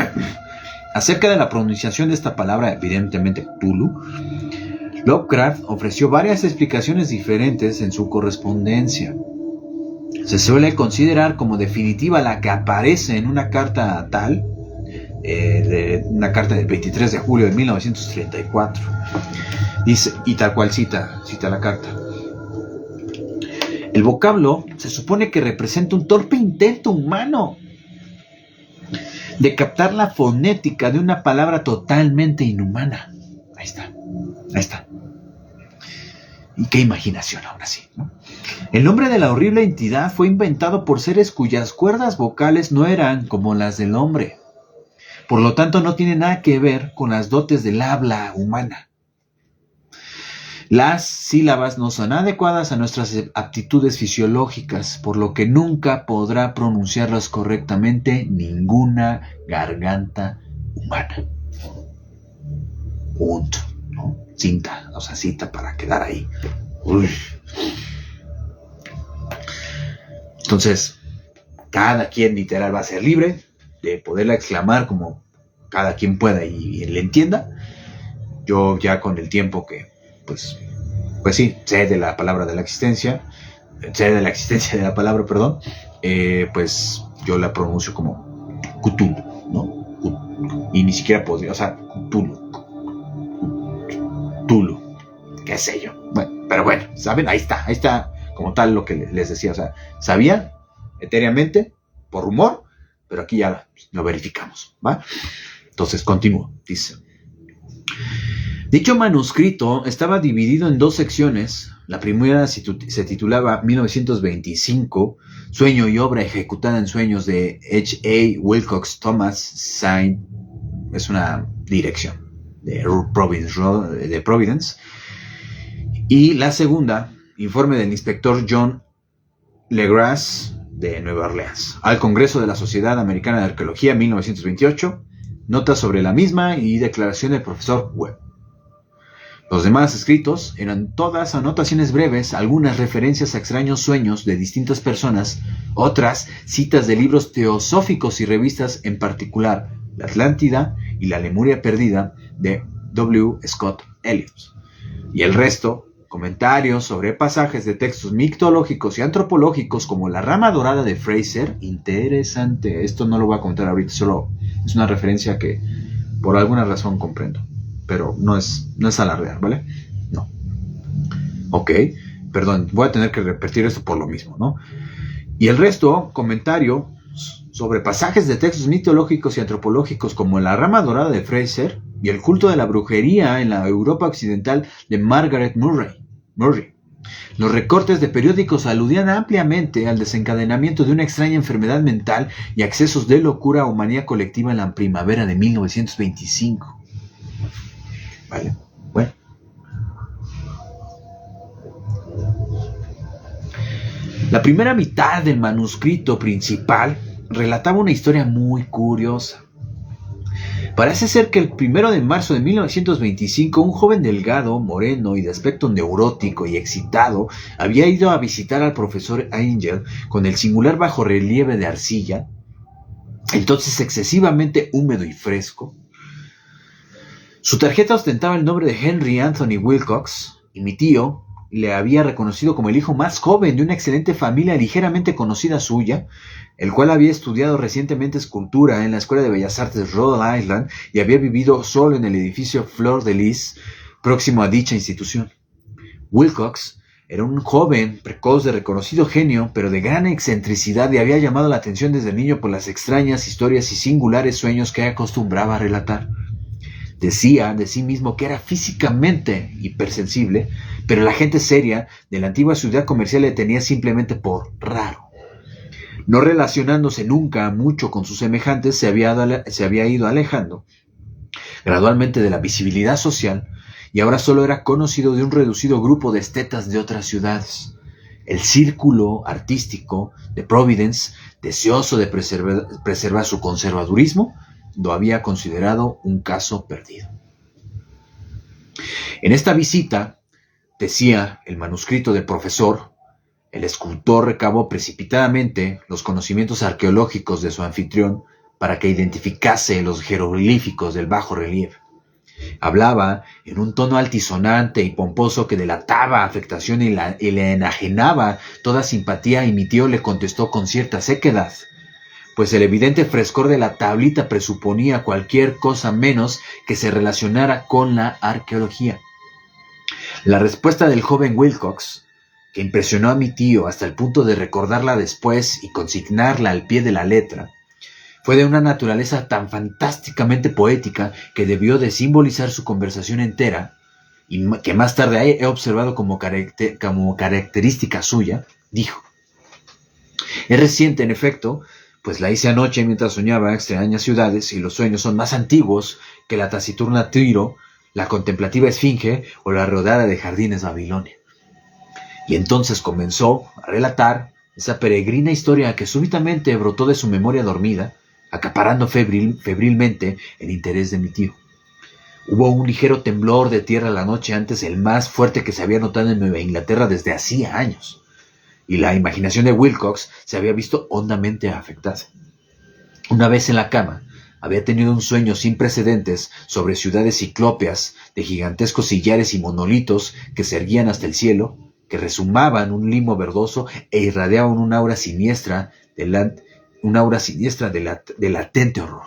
acerca de la pronunciación de esta palabra, evidentemente Cthulhu, Lovecraft ofreció varias explicaciones diferentes en su correspondencia. Se suele considerar como definitiva la que aparece en una carta tal, una carta del 23 de julio de 1934. Dice, y tal cual cita la carta. El vocablo se supone que representa un torpe intento humano de captar la fonética de una palabra totalmente inhumana. Ahí está. Y qué imaginación aún así, ¿no? El nombre de la horrible entidad fue inventado por seres cuyas cuerdas vocales no eran como las del hombre. Por lo tanto, no tiene nada que ver con las dotes del habla humana. Las sílabas no son adecuadas a nuestras aptitudes fisiológicas, por lo que nunca podrá pronunciarlas correctamente ninguna garganta humana. Punto, ¿no? Cinta, o sea, cita para quedar ahí. Uy. Entonces, cada quien literal va a ser libre de poderla exclamar como cada quien pueda y le entienda. Yo ya con el tiempo que, pues sí, sé de la palabra de la existencia, sé de la existencia de la palabra, perdón, pues yo la pronuncio como Cthulhu, ¿no? Y ni siquiera podría, o sea, Cthulhu, qué sé yo. Bueno, pero bueno, ¿saben? Ahí está, como tal lo que les decía, o sea, sabía etéreamente, por rumor, pero aquí ya lo verificamos, ¿va? Entonces, continúo, dice. Dicho manuscrito estaba dividido en dos secciones. La primera se titulaba 1925, Sueño y obra ejecutada en sueños de H.A. Wilcox Thomas Saint. Es una dirección de Providence. Y la segunda, informe del inspector John Legras de Nueva Orleans, al Congreso de la Sociedad Americana de Arqueología 1928, notas sobre la misma y declaración del profesor Webb. Los demás escritos eran todas anotaciones breves, algunas referencias a extraños sueños de distintas personas, otras citas de libros teosóficos y revistas, en particular La Atlántida y La Lemuria Perdida de W. Scott Elliot, y el resto comentarios sobre pasajes de textos mitológicos y antropológicos como La Rama Dorada de Fraser. Interesante, esto no lo voy a contar ahorita, solo es una referencia que por alguna razón comprendo, pero no es alardear, ¿vale? No. Ok, perdón, voy a tener que repetir esto por lo mismo, ¿no? Y el resto, comentario sobre pasajes de textos mitológicos y antropológicos como La Rama Dorada de Fraser y el culto de la brujería en la Europa occidental de Margaret Murray. Los recortes de periódicos aludían ampliamente al desencadenamiento de una extraña enfermedad mental y accesos de locura o manía colectiva en la primavera de 1925. Vale, bueno. La primera mitad del manuscrito principal relataba una historia muy curiosa. Parece ser que el 1 de marzo de 1925, un joven delgado, moreno y de aspecto neurótico y excitado había ido a visitar al profesor Angel con el singular bajorrelieve de arcilla, entonces excesivamente húmedo y fresco. Su tarjeta ostentaba el nombre de Henry Anthony Wilcox, y mi tío le había reconocido como el hijo más joven de una excelente familia ligeramente conocida suya, el cual había estudiado recientemente escultura en la Escuela de Bellas Artes Rhode Island y había vivido solo en el edificio Fleur de Lis, próximo a dicha institución. Wilcox era un joven precoz de reconocido genio, pero de gran excentricidad, y había llamado la atención desde niño por las extrañas historias y singulares sueños que acostumbraba a relatar. Decía de sí mismo que era físicamente hipersensible, pero la gente seria de la antigua ciudad comercial le tenía simplemente por raro. No relacionándose nunca mucho con sus semejantes, se había ido alejando gradualmente de la visibilidad social y ahora solo era conocido de un reducido grupo de estetas de otras ciudades. El círculo artístico de Providence, deseoso de preservar su conservadurismo, lo había considerado un caso perdido. En esta visita, decía el manuscrito del profesor, el escultor recabó precipitadamente los conocimientos arqueológicos de su anfitrión para que identificase los jeroglíficos del bajo relieve. Hablaba en un tono altisonante y pomposo que delataba afectación y le enajenaba toda simpatía, y mi tío le contestó con cierta sequedad, pues el evidente frescor de la tablita presuponía cualquier cosa menos que se relacionara con la arqueología. La respuesta del joven Wilcox, que impresionó a mi tío hasta el punto de recordarla después y consignarla al pie de la letra, Fue de una naturaleza tan fantásticamente poética que debió de simbolizar su conversación entera, y que más tarde he observado como característica suya. Dijo: es reciente, en efecto, pues la hice anoche mientras soñaba extrañas ciudades, y los sueños son más antiguos que la taciturna Tiro, la contemplativa Esfinge o la rodada de jardines Babilonia. Y entonces comenzó a relatar esa peregrina historia que súbitamente brotó de su memoria dormida, acaparando febrilmente el interés de mi tío. Hubo un ligero temblor de tierra la noche antes, el más fuerte que se había notado en Nueva Inglaterra desde hacía años, y la imaginación de Wilcox se había visto hondamente afectada. Una vez en la cama, había tenido un sueño sin precedentes sobre ciudades ciclópeas de gigantescos sillares y monolitos que se erguían hasta el cielo, que rezumaban un limo verdoso e irradiaban un aura siniestra de latente horror.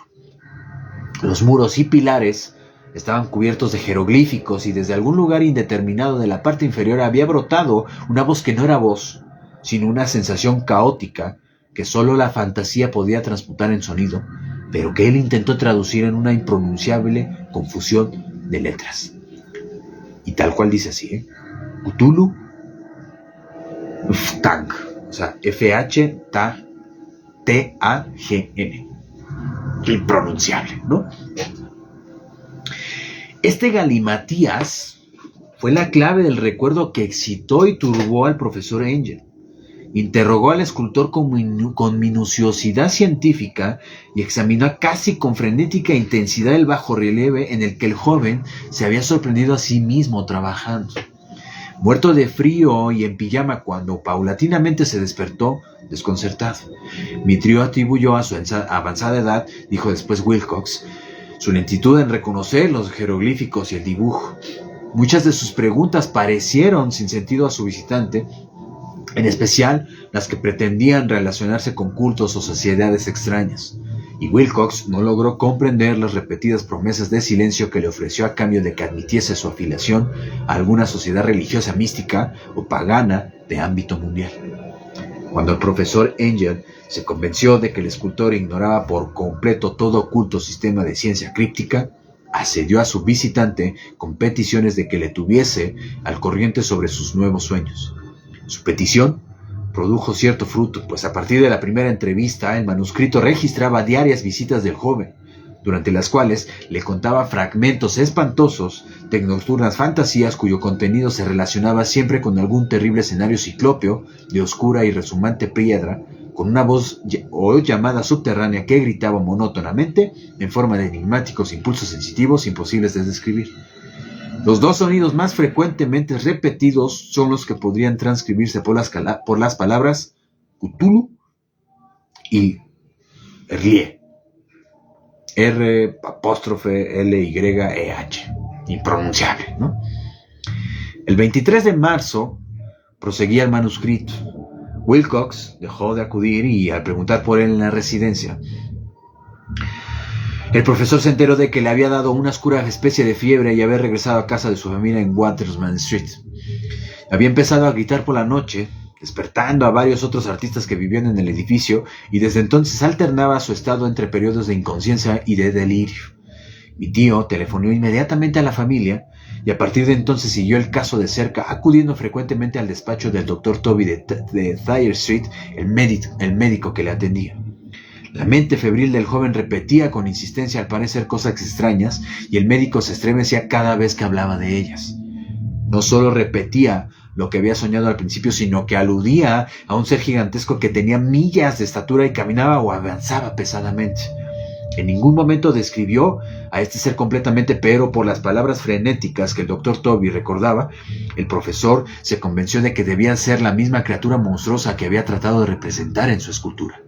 Los muros y pilares estaban cubiertos de jeroglíficos, y desde algún lugar indeterminado de la parte inferior había brotado una voz que no era voz, sino una sensación caótica que sólo la fantasía podía transmutar en sonido, pero que él intentó traducir en una impronunciable confusión de letras. Y tal cual dice así, Cthulhu Ftagn, o sea, F-H-T-A-G-N. Impronunciable, ¿no? Este galimatías fue la clave del recuerdo que excitó y turbó al profesor Angel. Interrogó al escultor con minuciosidad científica y examinó casi con frenética intensidad el bajorrelieve en el que el joven se había sorprendido a sí mismo trabajando. Muerto de frío y en pijama cuando paulatinamente se despertó, desconcertado. Mi tío atribuyó a su avanzada edad, dijo después Wilcox, su lentitud en reconocer los jeroglíficos y el dibujo. Muchas de sus preguntas parecieron sin sentido a su visitante, en especial las que pretendían relacionarse con cultos o sociedades extrañas, y Wilcox no logró comprender las repetidas promesas de silencio que le ofreció a cambio de que admitiese su afiliación a alguna sociedad religiosa mística o pagana de ámbito mundial. Cuando el profesor Angel se convenció de que el escultor ignoraba por completo todo oculto sistema de ciencia críptica, accedió a su visitante con peticiones de que le tuviese al corriente sobre sus nuevos sueños. Su petición produjo cierto fruto, pues a partir de la primera entrevista, el manuscrito registraba diarias visitas del joven, durante las cuales le contaba fragmentos espantosos de nocturnas fantasías cuyo contenido se relacionaba siempre con algún terrible escenario ciclópeo de oscura y resumante piedra, con una voz o llamada subterránea que gritaba monótonamente en forma de enigmáticos impulsos sensitivos imposibles de describir. Los dos sonidos más frecuentemente repetidos son los que podrían transcribirse por las palabras Cthulhu y Rlie. R''L''Y'', impronunciable, ¿no? El 23 de marzo proseguía el manuscrito. Wilcox dejó de acudir y, al preguntar por él en la residencia, el profesor se enteró de que le había dado una oscura especie de fiebre y había regresado a casa de su familia en Watersman Street. Había empezado a gritar por la noche, despertando a varios otros artistas que vivían en el edificio, y desde entonces alternaba su estado entre periodos de inconsciencia y de delirio. Mi tío telefonó inmediatamente a la familia, y a partir de entonces siguió el caso de cerca, acudiendo frecuentemente al despacho del Dr. Toby de Thayer Street, el médico que le atendía. La mente febril del joven repetía con insistencia al parecer cosas extrañas, y el médico se estremecía cada vez que hablaba de ellas. No solo repetía lo que había soñado al principio, sino que aludía a un ser gigantesco que tenía millas de estatura y caminaba o avanzaba pesadamente. En ningún momento describió a este ser completamente, pero por las palabras frenéticas que el Dr. Toby recordaba, el profesor se convenció de que debía ser la misma criatura monstruosa que había tratado de representar en su escultura.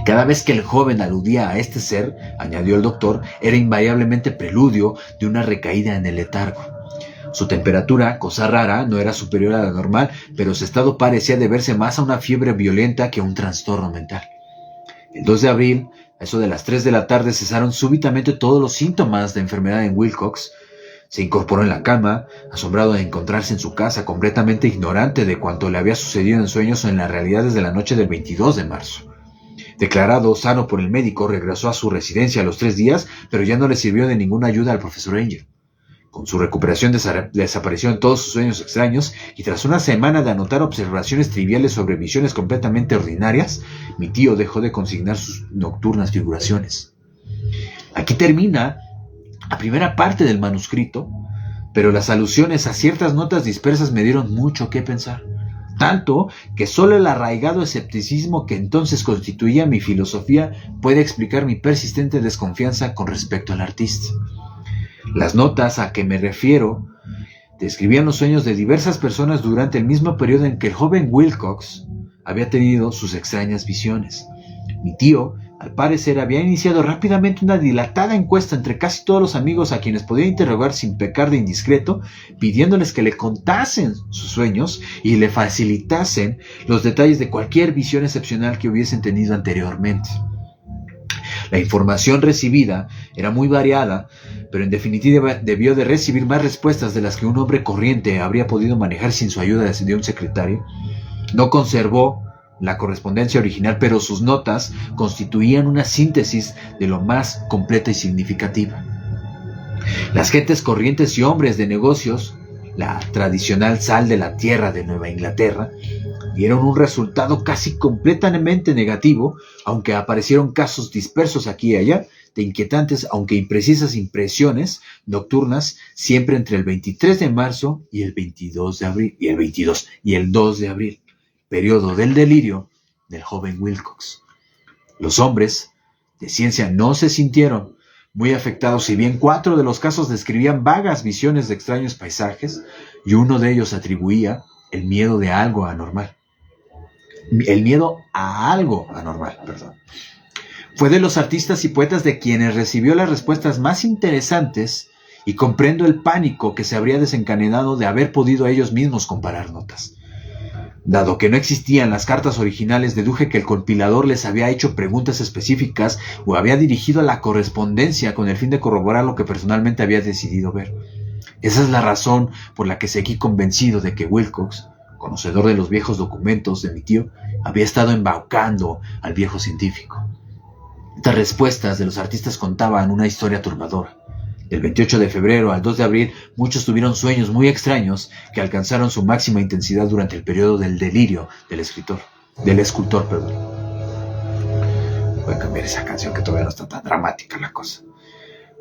Cada vez que el joven aludía a este ser, añadió el doctor, era invariablemente preludio de una recaída en el letargo. Su temperatura, cosa rara, no era superior a la normal, pero su estado parecía deberse más a una fiebre violenta que a un trastorno mental. El 2 de abril, a eso de las 3 de la tarde, cesaron súbitamente todos los síntomas de enfermedad en Wilcox. Se incorporó en la cama, asombrado de encontrarse en su casa, completamente ignorante de cuanto le había sucedido en sueños o en la realidad desde la noche del 22 de marzo. Declarado sano por el médico, regresó a su residencia a los 3 días, pero ya no le sirvió de ninguna ayuda al profesor Angel. Con su recuperación desapareció en todos sus sueños extraños, y tras una semana de anotar observaciones triviales sobre visiones completamente ordinarias, mi tío dejó de consignar sus nocturnas figuraciones. Aquí termina la primera parte del manuscrito, pero las alusiones a ciertas notas dispersas me dieron mucho que pensar. Tanto que solo el arraigado escepticismo que entonces constituía mi filosofía puede explicar mi persistente desconfianza con respecto al artista. Las notas a que me refiero describían los sueños de diversas personas durante el mismo periodo en que el joven Wilcox había tenido sus extrañas visiones. Mi tío, al parecer, había iniciado rápidamente una dilatada encuesta entre casi todos los amigos a quienes podía interrogar sin pecar de indiscreto, pidiéndoles que le contasen sus sueños y le facilitasen los detalles de cualquier visión excepcional que hubiesen tenido anteriormente. La información recibida era muy variada, pero en definitiva debió de recibir más respuestas de las que un hombre corriente habría podido manejar sin su ayuda de un secretario. No conservó la correspondencia original, pero sus notas constituían una síntesis de lo más completa y significativa. Las gentes corrientes y hombres de negocios, la tradicional sal de la tierra de Nueva Inglaterra, dieron un resultado casi completamente negativo, aunque aparecieron casos dispersos aquí y allá de inquietantes, aunque imprecisas impresiones nocturnas, siempre entre el 23 de marzo y el 22 de abril, y el 2 de abril, periodo del delirio del joven Wilcox. Los hombres de ciencia no se sintieron muy afectados, si bien 4 de los casos describían vagas visiones de extraños paisajes, y uno de ellos atribuía el miedo a algo anormal. Fue de los artistas y poetas de quienes recibió las respuestas más interesantes, y comprendo el pánico que se habría desencadenado de haber podido ellos mismos comparar notas. Dado que no existían las cartas originales, deduje que el compilador les había hecho preguntas específicas o había dirigido la correspondencia con el fin de corroborar lo que personalmente había decidido ver. Esa es la razón por la que seguí convencido de que Wilcox, conocedor de los viejos documentos de mi tío, había estado embaucando al viejo científico. Estas respuestas de los artistas contaban una historia turbadora. Del 28 de febrero al 2 de abril, muchos tuvieron sueños muy extraños que alcanzaron su máxima intensidad durante el periodo del delirio del escultor. Voy a cambiar esa canción que todavía no está tan dramática la cosa.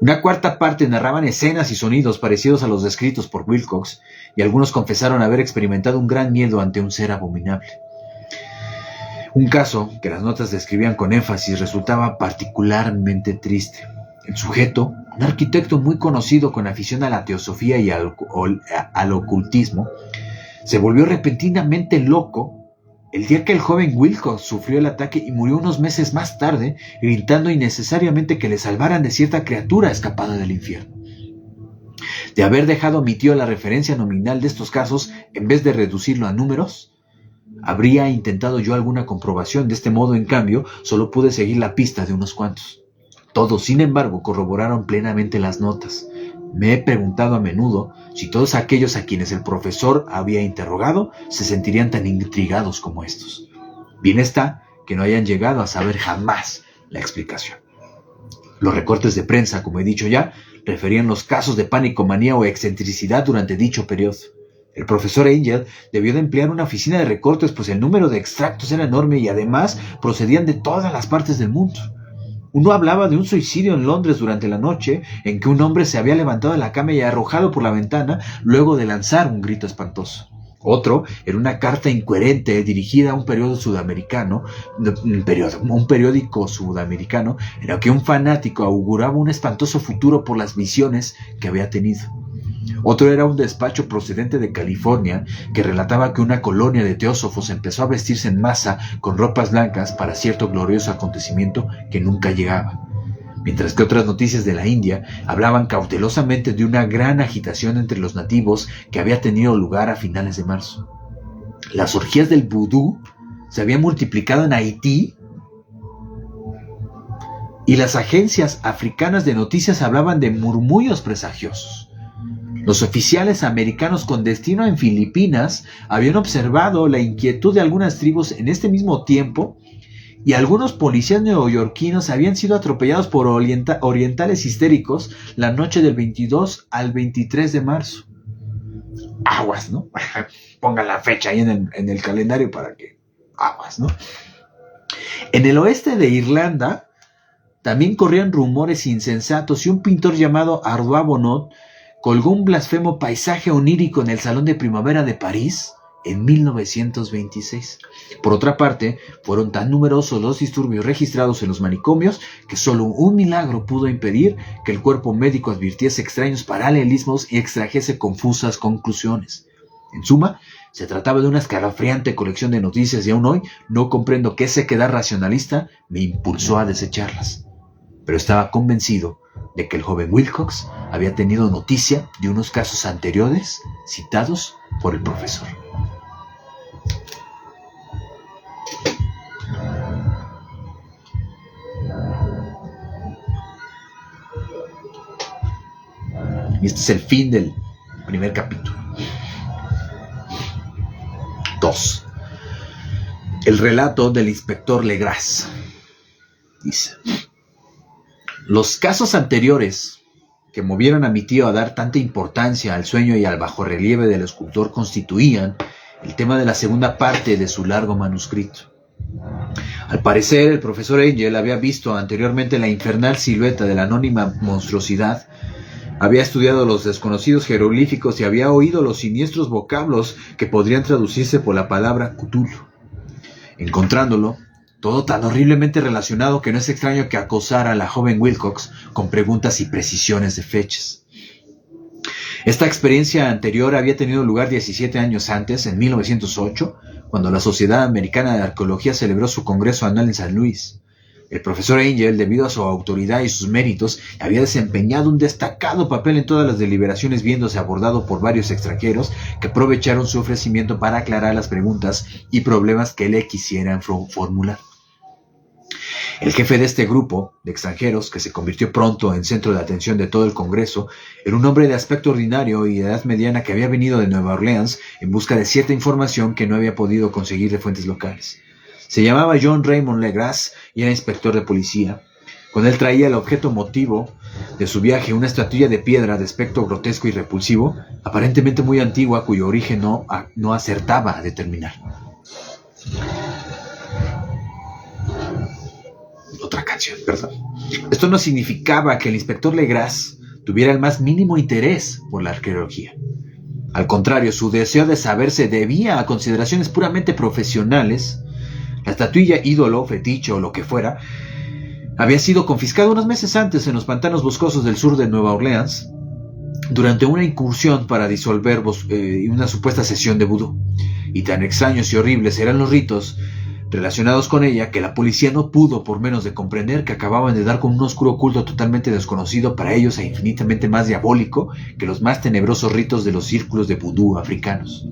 Una cuarta parte narraban escenas y sonidos parecidos a los descritos por Wilcox, y algunos confesaron haber experimentado un gran miedo ante un ser abominable. Un caso que las notas describían con énfasis resultaba particularmente triste. El sujeto, un arquitecto muy conocido con afición a la teosofía y al ocultismo, se volvió repentinamente loco el día que el joven Wilcox sufrió el ataque y murió unos meses más tarde, gritando innecesariamente que le salvaran de cierta criatura escapada del infierno. De haber dejado a mi tío la referencia nominal de estos casos, en vez de reducirlo a números, habría intentado yo alguna comprobación. De este modo, en cambio, solo pude seguir la pista de unos cuantos. Todos, sin embargo, corroboraron plenamente las notas. Me he preguntado a menudo si todos aquellos a quienes el profesor había interrogado se sentirían tan intrigados como estos. Bien está que no hayan llegado a saber jamás la explicación. Los recortes de prensa, como he dicho ya, referían los casos de panicomanía o excentricidad durante dicho periodo. El profesor Angel debió de emplear una oficina de recortes, pues el número de extractos era enorme y además procedían de todas las partes del mundo. Uno hablaba de un suicidio en Londres durante la noche, en que un hombre se había levantado de la cama y arrojado por la ventana luego de lanzar un grito espantoso. Otro era una carta incoherente dirigida a un periódico sudamericano, en la que un fanático auguraba un espantoso futuro por las visiones que había tenido. Otro era un despacho procedente de California que relataba que una colonia de teósofos empezó a vestirse en masa con ropas blancas para cierto glorioso acontecimiento que nunca llegaba. Mientras que otras noticias de la India hablaban cautelosamente de una gran agitación entre los nativos que había tenido lugar a finales de marzo. Las orgías del vudú se habían multiplicado en Haití, y las agencias africanas de noticias hablaban de murmullos presagiosos. Los oficiales americanos con destino en Filipinas habían observado la inquietud de algunas tribus en este mismo tiempo y algunos policías neoyorquinos habían sido atropellados por orientales histéricos la noche del 22 al 23 de marzo. Aguas, ¿no? Pongan la fecha ahí en el calendario para que... Aguas, ¿no? En el oeste de Irlanda también corrían rumores insensatos y un pintor llamado Ardois Bonot colgó un blasfemo paisaje onírico en el Salón de Primavera de París en 1926. Por otra parte, fueron tan numerosos los disturbios registrados en los manicomios que solo un milagro pudo impedir que el cuerpo médico advirtiese extraños paralelismos y extrajese confusas conclusiones. En suma, se trataba de una escalofriante colección de noticias y aún hoy no comprendo qué sequedad racionalista me impulsó a desecharlas. Pero estaba convencido de que el joven Wilcox había tenido noticia de unos casos anteriores citados por el profesor. Y este es el fin del primer capítulo. 2. El relato del inspector Legras. Dice: los casos anteriores que movieron a mi tío a dar tanta importancia al sueño y al bajorrelieve del escultor constituían el tema de la segunda parte de su largo manuscrito. Al parecer, el profesor Angel había visto anteriormente la infernal silueta de la anónima monstruosidad, había estudiado los desconocidos jeroglíficos y había oído los siniestros vocablos que podrían traducirse por la palabra Cthulhu. Encontrándolo, todo tan horriblemente relacionado que no es extraño que acosara a la joven Wilcox con preguntas y precisiones de fechas. Esta experiencia anterior había tenido lugar 17 años antes, en 1908, cuando la Sociedad Americana de Arqueología celebró su congreso anual en San Luis. El profesor Angel, debido a su autoridad y sus méritos, había desempeñado un destacado papel en todas las deliberaciones, viéndose abordado por varios extranjeros que aprovecharon su ofrecimiento para aclarar las preguntas y problemas que le quisieran formular. El jefe de este grupo de extranjeros, que se convirtió pronto en centro de atención de todo el Congreso, era un hombre de aspecto ordinario y de edad mediana que había venido de Nueva Orleans en busca de cierta información que no había podido conseguir de fuentes locales. Se llamaba John Raymond Legras y era inspector de policía. Con él traía el objeto motivo de su viaje, una estatuilla de piedra de aspecto grotesco y repulsivo, aparentemente muy antigua, cuyo origen no acertaba a determinar. Otra canción, perdón. Esto no significaba que el inspector Legras tuviera el más mínimo interés por la arqueología. Al contrario, su deseo de saber se debía a consideraciones puramente profesionales. La estatuilla, ídolo, fetiche o lo que fuera, había sido confiscada unos meses antes en los pantanos boscosos del sur de Nueva Orleans durante una incursión para disolver una supuesta sesión de vudú. Y tan extraños y horribles eran los ritos relacionados con ella que la policía no pudo por menos de comprender que acababan de dar con un oscuro culto totalmente desconocido para ellos e infinitamente más diabólico que los más tenebrosos ritos de los círculos de vudú africanos.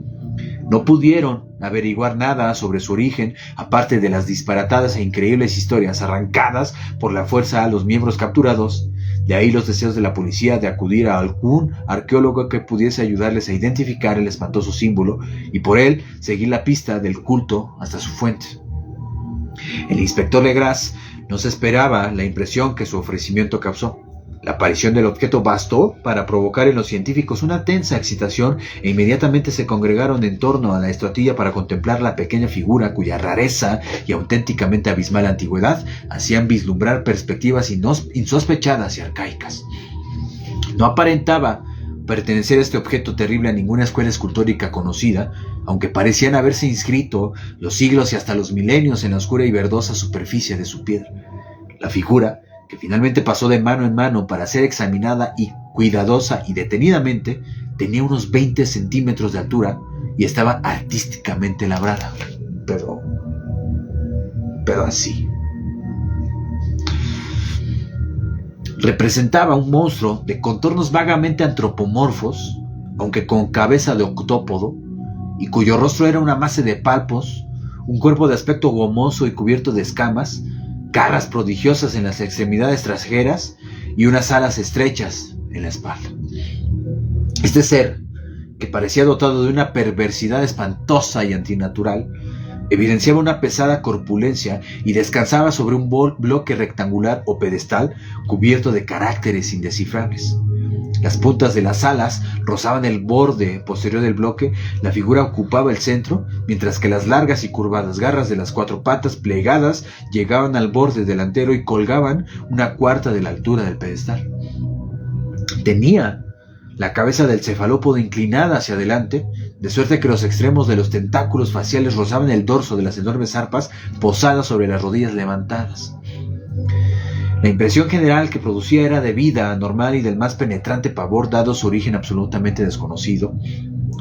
No pudieron averiguar nada sobre su origen, aparte de las disparatadas e increíbles historias arrancadas por la fuerza a los miembros capturados. De ahí los deseos de la policía de acudir a algún arqueólogo que pudiese ayudarles a identificar el espantoso símbolo y por él seguir la pista del culto hasta su fuente. El inspector Legras no se esperaba la impresión que su ofrecimiento causó. La aparición del objeto bastó para provocar en los científicos una tensa excitación e inmediatamente se congregaron en torno a la estatuilla para contemplar la pequeña figura cuya rareza y auténticamente abismal antigüedad hacían vislumbrar perspectivas insospechadas y arcaicas. No aparentaba pertenecer este objeto terrible a ninguna escuela escultórica conocida, aunque parecían haberse inscrito los siglos y hasta los milenios en la oscura y verdosa superficie de su piedra. La figura, que finalmente pasó de mano en mano para ser examinada y cuidadosa y detenidamente, tenía unos 20 centímetros de altura y estaba artísticamente labrada, pero así. Representaba un monstruo de contornos vagamente antropomorfos, aunque con cabeza de octópodo, y cuyo rostro era una masa de palpos, un cuerpo de aspecto gomoso y cubierto de escamas, garras prodigiosas en las extremidades traseras y unas alas estrechas en la espalda. Este ser, que parecía dotado de una perversidad espantosa y antinatural, Evidenciaba una pesada corpulencia y descansaba sobre un bloque rectangular o pedestal cubierto de caracteres indescifrables. Las puntas de las alas rozaban el borde posterior del bloque, la figura ocupaba el centro, mientras que las largas y curvadas garras de las 4 patas plegadas llegaban al borde delantero y colgaban 1/4 de la altura del pedestal. Tenía la cabeza del cefalópodo inclinada hacia adelante, de suerte que los extremos de los tentáculos faciales rozaban el dorso de las enormes zarpas posadas sobre las rodillas levantadas. La impresión general que producía era de vida anormal y del más penetrante pavor, dado su origen absolutamente desconocido.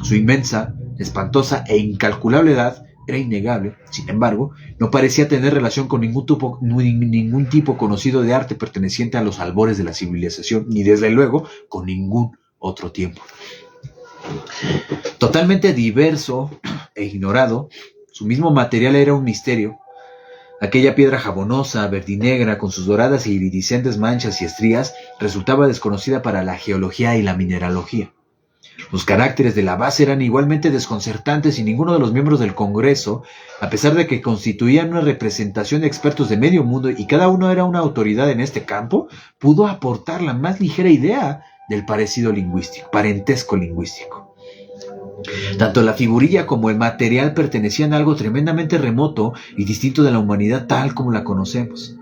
Su inmensa, espantosa e incalculable edad era innegable. Sin embargo, no parecía tener relación con ningún tipo conocido de arte perteneciente a los albores de la civilización, ni desde luego con ningún otro tiempo. Totalmente diverso e ignorado, su mismo material era un misterio. Aquella piedra jabonosa, verdinegra, con sus doradas e iridiscentes manchas y estrías, resultaba desconocida para la geología y la mineralogía. Los caracteres de la base eran igualmente desconcertantes y ninguno de los miembros del Congreso, a pesar de que constituían una representación de expertos de medio mundo y cada uno era una autoridad en este campo, pudo aportar la más ligera idea del parentesco lingüístico. Tanto la figurilla como el material pertenecían a algo tremendamente remoto y distinto de la humanidad tal como la conocemos.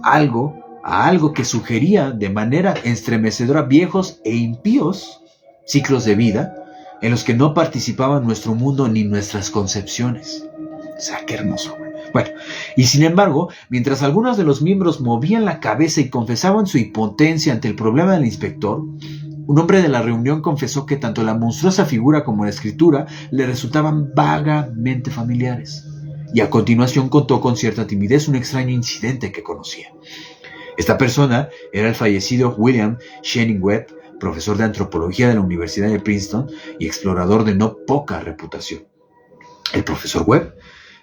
A algo que sugería de manera estremecedora viejos e impíos ciclos de vida en los que no participaban nuestro mundo ni nuestras concepciones. O sea, qué hermoso. Bueno, y sin embargo, mientras algunos de los miembros movían la cabeza y confesaban su impotencia ante el problema del inspector, un hombre de la reunión confesó que tanto la monstruosa figura como la escritura le resultaban vagamente familiares, y a continuación contó con cierta timidez un extraño incidente que conocía. Esta persona era el fallecido William Channing Webb, profesor de antropología de la Universidad de Princeton y explorador de no poca reputación. El profesor Webb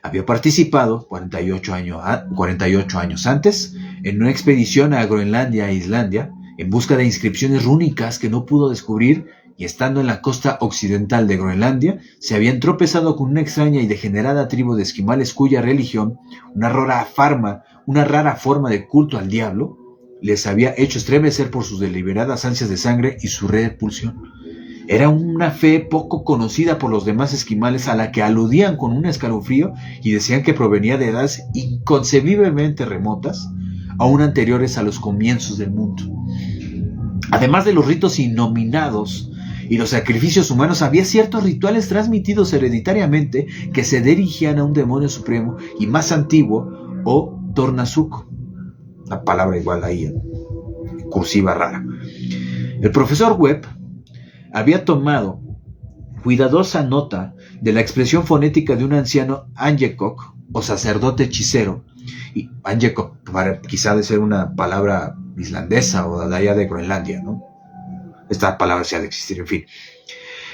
había participado 48 años antes en una expedición a Groenlandia e Islandia en busca de inscripciones rúnicas que no pudo descubrir, y estando en la costa occidental de Groenlandia se habían tropezado con una extraña y degenerada tribu de esquimales cuya religión, una rara forma de culto al diablo, les había hecho estremecer por sus deliberadas ansias de sangre y su repulsión. Era una fe poco conocida por los demás esquimales, a la que aludían con un escalofrío y decían que provenía de edades inconcebiblemente remotas, aún anteriores a los comienzos del mundo. Además de los ritos innominados y los sacrificios humanos, había ciertos rituales transmitidos hereditariamente que se dirigían a un demonio supremo y más antiguo, o Tornasuk. Una palabra igual ahí en cursiva rara. El profesor Webb había tomado cuidadosa nota de la expresión fonética de un anciano Angekok, o sacerdote hechicero, y Angekok quizá de ser una palabra islandesa o de allá de Groenlandia, ¿no? Esta palabra sí ha de existir, en fin.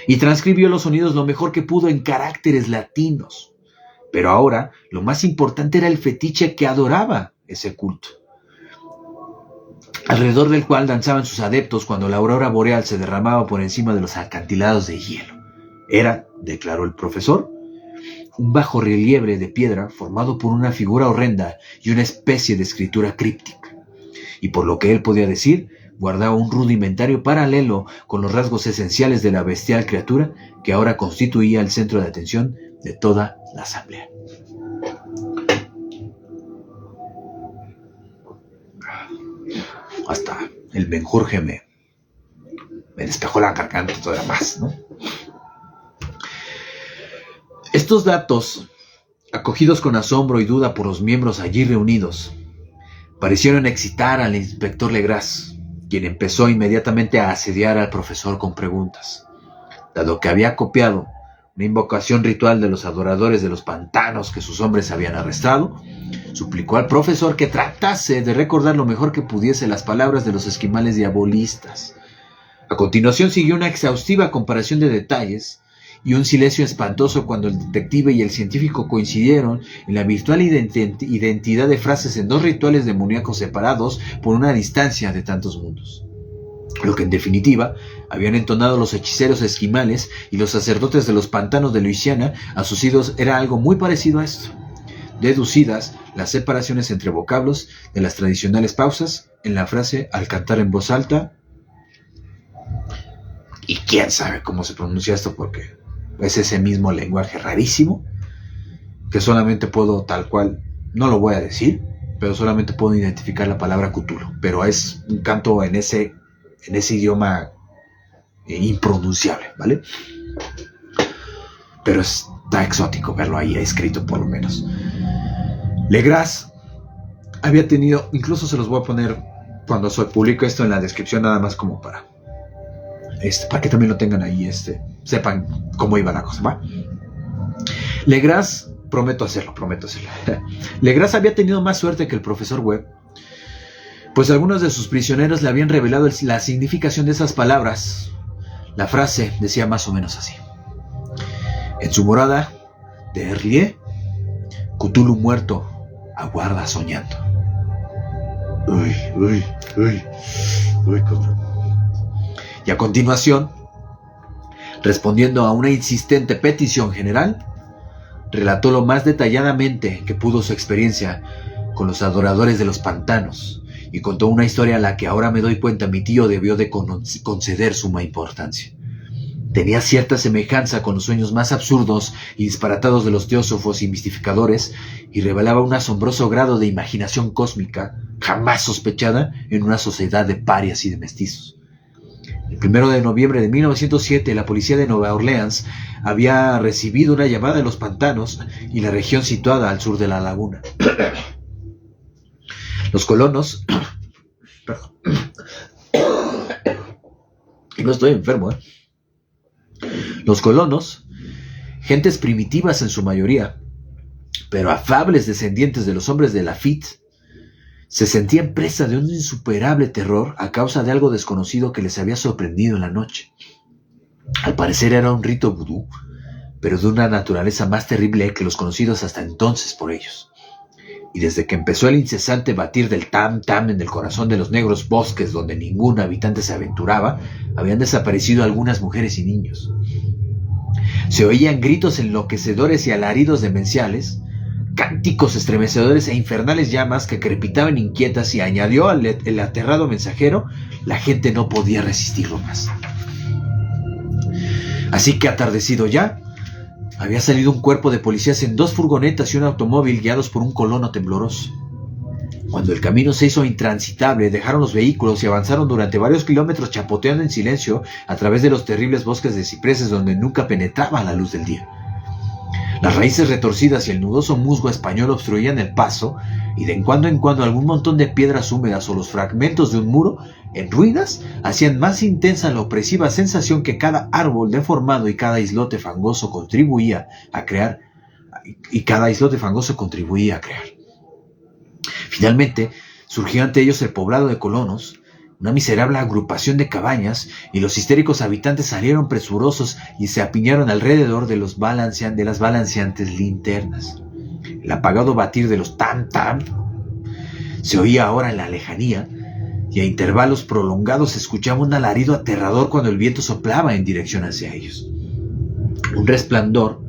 Y transcribió los sonidos lo mejor que pudo en caracteres latinos. Pero ahora, lo más importante era el fetiche que adoraba ese culto, alrededor del cual danzaban sus adeptos cuando la aurora boreal se derramaba por encima de los acantilados de hielo. Era, declaró el profesor, un bajorrelieve de piedra formado por una figura horrenda y una especie de escritura críptica, y por lo que él podía decir, guardaba un rudimentario paralelo con los rasgos esenciales de la bestial criatura que ahora constituía el centro de atención de toda la asamblea. Hasta el menjurje me despejó la garganta todavía más, ¿no? Estos datos, acogidos con asombro y duda por los miembros allí reunidos, parecieron excitar al inspector Legras, quien empezó inmediatamente a asediar al profesor con preguntas. Dado que había copiado una invocación ritual de los adoradores de los pantanos que sus hombres habían arrestado, suplicó al profesor que tratase de recordar lo mejor que pudiese las palabras de los esquimales diabolistas. A continuación siguió una exhaustiva comparación de detalles y un silencio espantoso cuando el detective y el científico coincidieron en la virtual identidad de frases en dos rituales demoníacos separados por una distancia de tantos mundos. lo que en definitiva habían entonado los hechiceros esquimales y los sacerdotes de los pantanos de Luisiana a sus ídolos era algo muy parecido a esto. Deducidas las separaciones entre vocablos de las tradicionales pausas en la frase al cantar en voz alta, y quién sabe cómo se pronuncia esto porque es ese mismo lenguaje rarísimo que solamente puedo tal cual, no lo voy a decir, pero solamente puedo identificar la palabra Cthulhu, pero es un canto en ese idioma impronunciable, ¿vale? Pero está exótico verlo ahí escrito por lo menos. Legras había tenido, incluso se los voy a poner cuando publico esto en la descripción nada más como para que también lo tengan ahí, sepan cómo iba la cosa, ¿va? Legras, prometo hacerlo. Legras había tenido más suerte que el profesor Webb, pues algunos de sus prisioneros le habían revelado la significación de esas palabras. La frase decía más o menos así: en su morada de Erlier, Cthulhu muerto aguarda soñando. Uy, cabrón. Y a continuación, respondiendo a una insistente petición general, relató lo más detalladamente que pudo su experiencia con los adoradores de los pantanos y contó una historia a la que ahora me doy cuenta mi tío debió de conceder suma importancia. Tenía cierta semejanza con los sueños más absurdos y disparatados de los teósofos y mistificadores y revelaba un asombroso grado de imaginación cósmica jamás sospechada en una sociedad de parias y de mestizos. El 1 de noviembre de 1907, la policía de Nueva Orleans había recibido una llamada de los pantanos y la región situada al sur de la laguna. Los colonos... Perdón. No estoy enfermo, ¿eh? Los colonos, gentes primitivas en su mayoría, pero afables descendientes de los hombres de Lafitte, se sentían presa de un insuperable terror a causa de algo desconocido que les había sorprendido en la noche. Al parecer era un rito vudú, pero de una naturaleza más terrible que los conocidos hasta entonces por ellos. Y desde que empezó el incesante batir del tam-tam en el corazón de los negros bosques donde ningún habitante se aventuraba, habían desaparecido algunas mujeres y niños. Se oían gritos enloquecedores y alaridos demenciales, cánticos estremecedores e infernales llamas que crepitaban inquietas, y añadió el aterrado mensajero, la gente no podía resistirlo más. Así que atardecido ya, había salido un cuerpo de policías en 2 furgonetas y un automóvil guiados por un colono tembloroso. Cuando el camino se hizo intransitable, dejaron los vehículos y avanzaron durante varios kilómetros chapoteando en silencio a través de los terribles bosques de cipreses donde nunca penetraba la luz del día. Las raíces retorcidas y el nudoso musgo español obstruían el paso, y de en cuando algún montón de piedras húmedas o los fragmentos de un muro en ruinas hacían más intensa la opresiva sensación que cada árbol deformado y cada islote fangoso contribuía a crear. Finalmente, surgió ante ellos el poblado de colonos, una miserable agrupación de cabañas, y los histéricos habitantes salieron presurosos y se apiñaron alrededor de las balanceantes linternas. El apagado batir de los tam-tam se oía ahora en la lejanía, y a intervalos prolongados se escuchaba un alarido aterrador cuando el viento soplaba en dirección hacia ellos. Un resplandor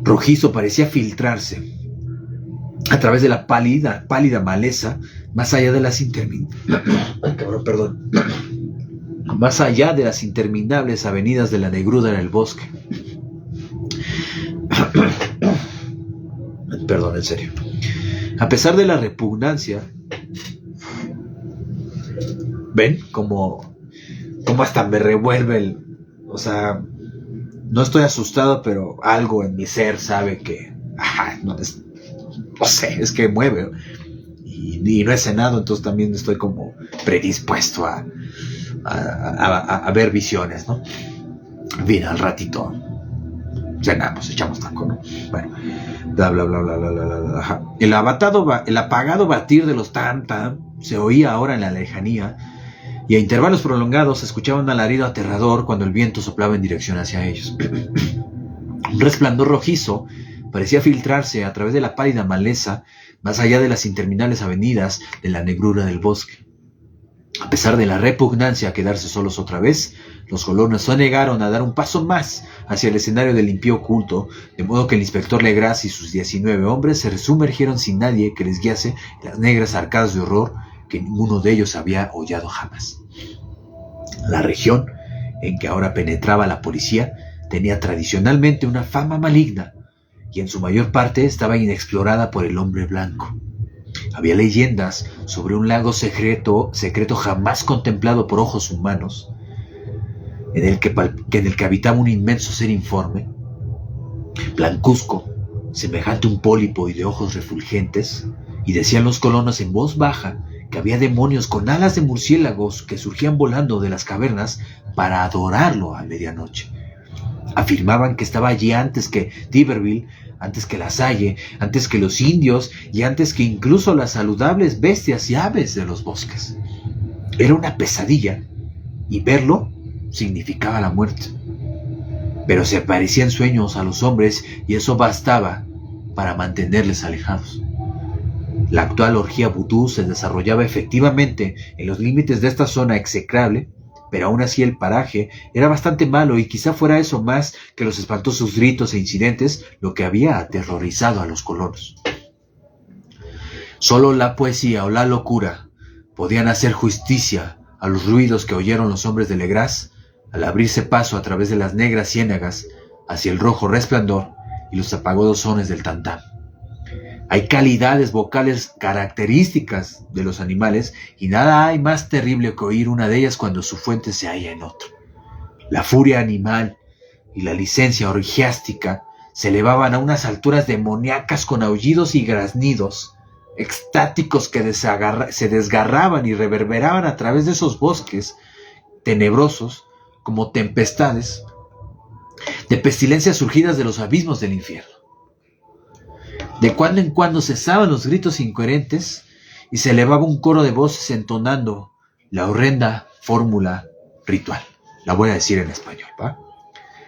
rojizo parecía filtrarse a través de la pálida maleza, más allá de las interminables avenidas de la negrura en el bosque. Perdón, en serio. A pesar de la repugnancia, ¿ven? Como hasta me revuelve o sea, no estoy asustado, pero algo en mi ser sabe que, no sé, es que mueve. Y no he cenado, entonces también estoy como predispuesto a ver visiones, ¿no? Bien, al ratito cenamos, echamos taco, ¿no? Bueno, bla, bla, bla, bla, bla, bla, bla. Ajá. El apagado batir de los tam-tam se oía ahora en la lejanía, y a intervalos prolongados se escuchaba un alarido aterrador cuando el viento soplaba en dirección hacia ellos. Un resplandor rojizo parecía filtrarse a través de la pálida maleza, más allá de las interminables avenidas de la negrura del bosque. A pesar de la repugnancia a quedarse solos otra vez, los colonos se negaron a dar un paso más hacia el escenario del impío oculto, de modo que el inspector Legras y sus 19 hombres se sumergieron sin nadie que les guiase en las negras arcadas de horror que ninguno de ellos había hollado jamás. La región en que ahora penetraba la policía tenía tradicionalmente una fama maligna y en su mayor parte estaba inexplorada por el hombre blanco. Había leyendas sobre un lago secreto jamás contemplado por ojos humanos, en el que habitaba un inmenso ser informe, blancuzco, semejante a un pólipo y de ojos refulgentes, y decían los colonos en voz baja que había demonios con alas de murciélagos que surgían volando de las cavernas para adorarlo a medianoche. Afirmaban que estaba allí antes que d'Iberville, antes que la Salle, antes que los indios y antes que incluso las saludables bestias y aves de los bosques. Era una pesadilla y verlo significaba la muerte. Pero se aparecían sueños a los hombres y eso bastaba para mantenerles alejados. La actual orgía vudú se desarrollaba efectivamente en los límites de esta zona execrable, pero aún así el paraje era bastante malo y quizá fuera eso más que los espantosos gritos e incidentes lo que había aterrorizado a los colonos. Solo la poesía o la locura podían hacer justicia a los ruidos que oyeron los hombres de Legras al abrirse paso a través de las negras ciénagas hacia el rojo resplandor y los apagados sones del tantán. Hay calidades vocales características de los animales y nada hay más terrible que oír una de ellas cuando su fuente se halla en otro. La furia animal y la licencia orgiástica se elevaban a unas alturas demoníacas con aullidos y graznidos extáticos que se desgarraban y reverberaban a través de esos bosques tenebrosos como tempestades de pestilencias surgidas de los abismos del infierno. De cuando en cuando cesaban los gritos incoherentes y se elevaba un coro de voces entonando la horrenda fórmula ritual. La voy a decir en español, ¿va?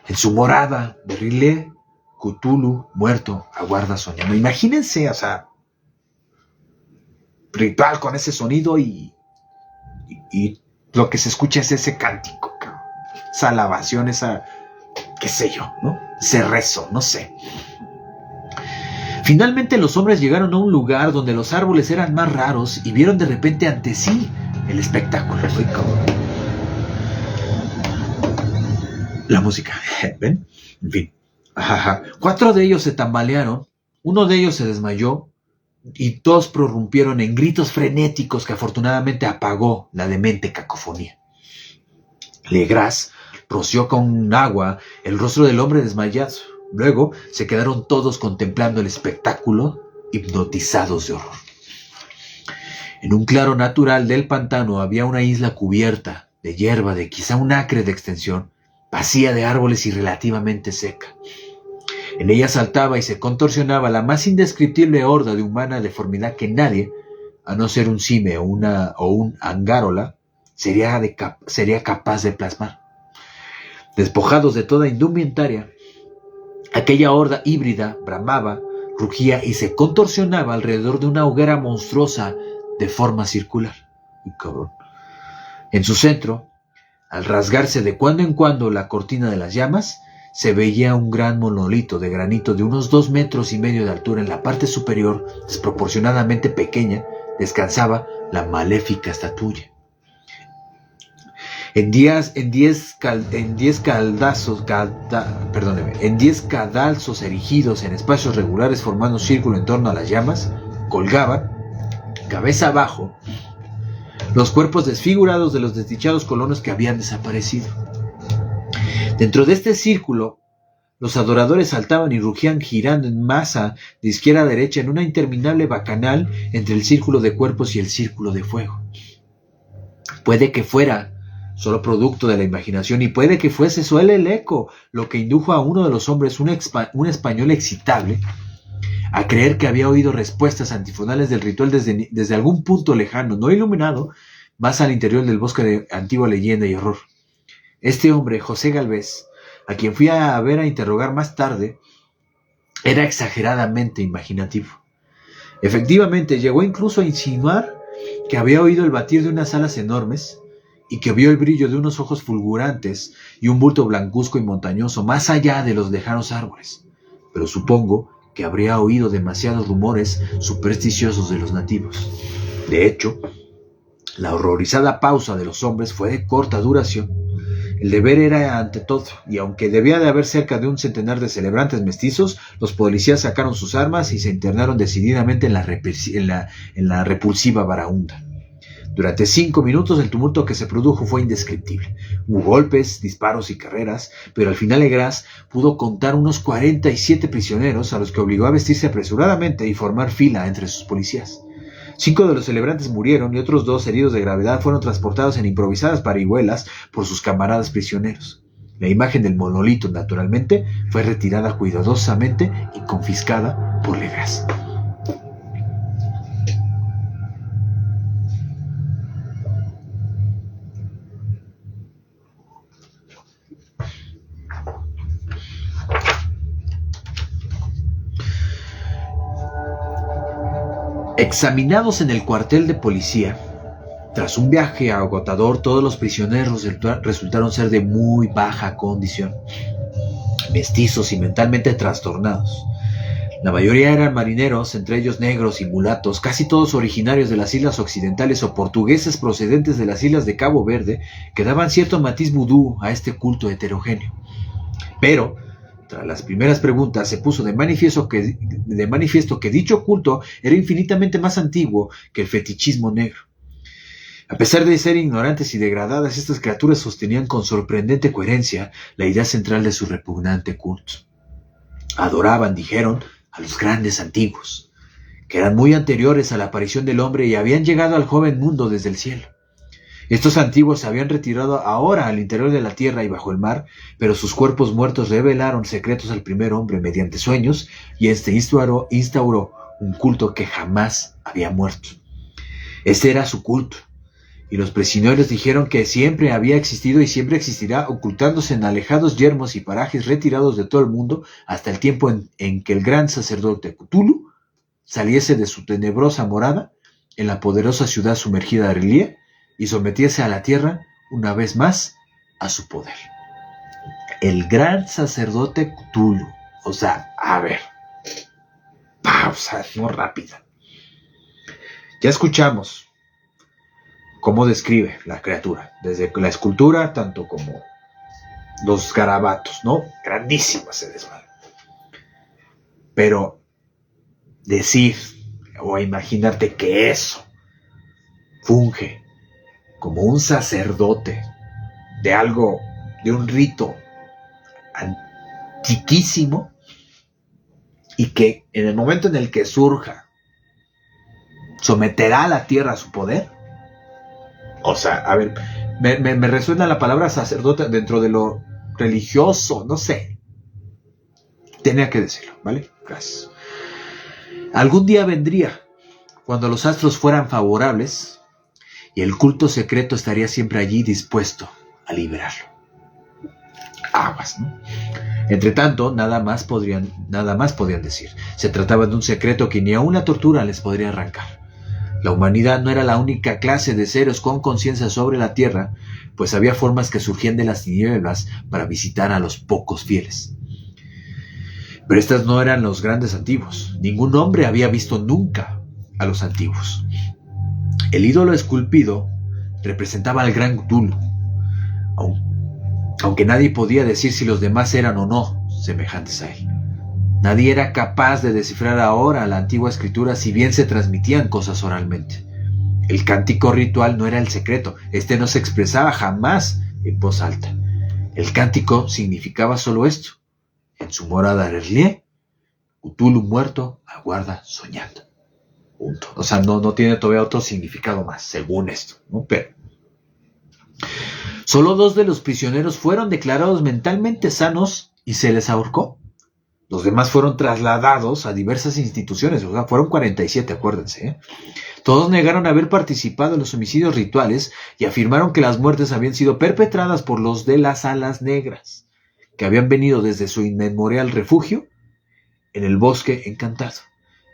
En su morada, Berrile, Cthulhu, muerto, aguarda soñando. Imagínense, o sea, ritual con ese sonido y lo que se escucha es ese cántico, esa alabación, esa, qué sé yo, ¿no? Ese rezo, no sé. Finalmente los hombres llegaron a un lugar donde los árboles eran más raros y vieron de repente ante sí el espectáculo. La música, ¿ven? En fin. 4 de ellos se tambalearon, uno de ellos se desmayó y todos prorrumpieron en gritos frenéticos que afortunadamente apagó la demente cacofonía. Legras roció con agua el rostro del hombre desmayado. Luego se quedaron todos contemplando el espectáculo, hipnotizados de horror. En un claro natural del pantano había una isla cubierta de hierba de quizá un acre de extensión, vacía de árboles y relativamente seca. En ella saltaba y se contorsionaba la más indescriptible horda de humana deformidad que nadie, a no ser un cime o un angárola, sería capaz de plasmar. Despojados de toda indumentaria, aquella horda híbrida bramaba, rugía y se contorsionaba alrededor de una hoguera monstruosa de forma circular. En su centro, al rasgarse de cuando en cuando la cortina de las llamas, se veía un gran monolito de granito de unos 2,5 metros de altura. En la parte superior, desproporcionadamente pequeña, descansaba la maléfica estatua. En 10 cadalzos erigidos en espacios regulares formando un círculo en torno a las llamas, colgaban, cabeza abajo, los cuerpos desfigurados de los desdichados colonos que habían desaparecido. Dentro de este círculo, los adoradores saltaban y rugían girando en masa de izquierda a derecha en una interminable bacanal entre el círculo de cuerpos y el círculo de fuego. Puede que fuera solo producto de la imaginación y puede que fuese solo el eco lo que indujo a uno de los hombres, un español excitable, a creer que había oído respuestas antifonales del ritual desde algún punto lejano, no iluminado, más al interior del bosque de antigua leyenda y horror. Este hombre, José Galvez, a quien fui a ver a interrogar más tarde, era exageradamente imaginativo. Efectivamente, llegó incluso a insinuar que había oído el batir de unas alas enormes y que vio el brillo de unos ojos fulgurantes y un bulto blancuzco y montañoso más allá de los lejanos árboles. Pero supongo que habría oído demasiados rumores supersticiosos de los nativos. De hecho, la horrorizada pausa de los hombres fue de corta duración. El deber era ante todo, y aunque debía de haber cerca de un centenar de celebrantes mestizos, los policías sacaron sus armas y se internaron decididamente en la repulsiva baraúnda. Durante 5 minutos el tumulto que se produjo fue indescriptible. Hubo golpes, disparos y carreras, pero al final Legras pudo contar unos 47 prisioneros a los que obligó a vestirse apresuradamente y formar fila entre sus policías. 5 de los celebrantes murieron y otros 2, heridos de gravedad, fueron transportados en improvisadas parihuelas por sus camaradas prisioneros. La imagen del monolito, naturalmente, fue retirada cuidadosamente y confiscada por Legras. Examinados en el cuartel de policía, tras un viaje agotador, todos los prisioneros resultaron ser de muy baja condición, mestizos y mentalmente trastornados. La mayoría eran marineros, entre ellos negros y mulatos, casi todos originarios de las islas occidentales o portugueses procedentes de las islas de Cabo Verde, que daban cierto matiz vudú a este culto heterogéneo. Pero tras las primeras preguntas se puso de manifiesto que dicho culto era infinitamente más antiguo que el fetichismo negro. A pesar de ser ignorantes y degradadas, estas criaturas sostenían con sorprendente coherencia la idea central de su repugnante culto. Adoraban, dijeron, a los grandes antiguos, que eran muy anteriores a la aparición del hombre y habían llegado al joven mundo desde el cielo. Estos antiguos se habían retirado ahora al interior de la tierra y bajo el mar, pero sus cuerpos muertos revelaron secretos al primer hombre mediante sueños, y este instauró un culto que jamás había muerto. Este era su culto, y los prisioneros dijeron que siempre había existido y siempre existirá, ocultándose en alejados yermos y parajes retirados de todo el mundo hasta el tiempo en que el gran sacerdote Cthulhu saliese de su tenebrosa morada en la poderosa ciudad sumergida de R'lyeh y sometiese a la tierra una vez más a su poder. El gran sacerdote Cthulhu. O sea, a ver, pausa, no rápida. Ya escuchamos cómo describe la criatura, desde la escultura, tanto como los garabatos, ¿no? Grandísimo ese desmadre. Pero decir o imaginarte que eso funge como un sacerdote de algo, de un rito antiquísimo, y que en el momento en el que surja someterá a la tierra a su poder. O sea, a ver, me resuena la palabra sacerdote dentro de lo religioso, no sé. Tenía que decirlo, ¿vale? Gracias. Algún día vendría, cuando los astros fueran favorables, y el culto secreto estaría siempre allí dispuesto a liberarlo. Aguas, ¿no? Entre tanto, nada más podían decir. Se trataba de un secreto que ni aun la tortura les podría arrancar. La humanidad no era la única clase de seres con conciencia sobre la tierra, pues había formas que surgían de las tinieblas para visitar a los pocos fieles. Pero estas no eran los grandes antiguos. Ningún hombre había visto nunca a los antiguos. El ídolo esculpido representaba al gran Cthulhu, aunque nadie podía decir si los demás eran o no semejantes a él. Nadie era capaz de descifrar ahora la antigua escritura, si bien se transmitían cosas oralmente. El cántico ritual no era el secreto, este no se expresaba jamás en voz alta. El cántico significaba solo esto: en su morada R'lyeh, Cthulhu muerto aguarda soñando. Punto. O sea, no tiene todavía otro significado más, según esto, ¿no? Pero solo 2 de los prisioneros fueron declarados mentalmente sanos y se les ahorcó. Los demás fueron trasladados a diversas instituciones, o sea, fueron 47, acuérdense, ¿eh? Todos negaron haber participado en los homicidios rituales y afirmaron que las muertes habían sido perpetradas por los de las alas negras, que habían venido desde su inmemorial refugio en el bosque encantado.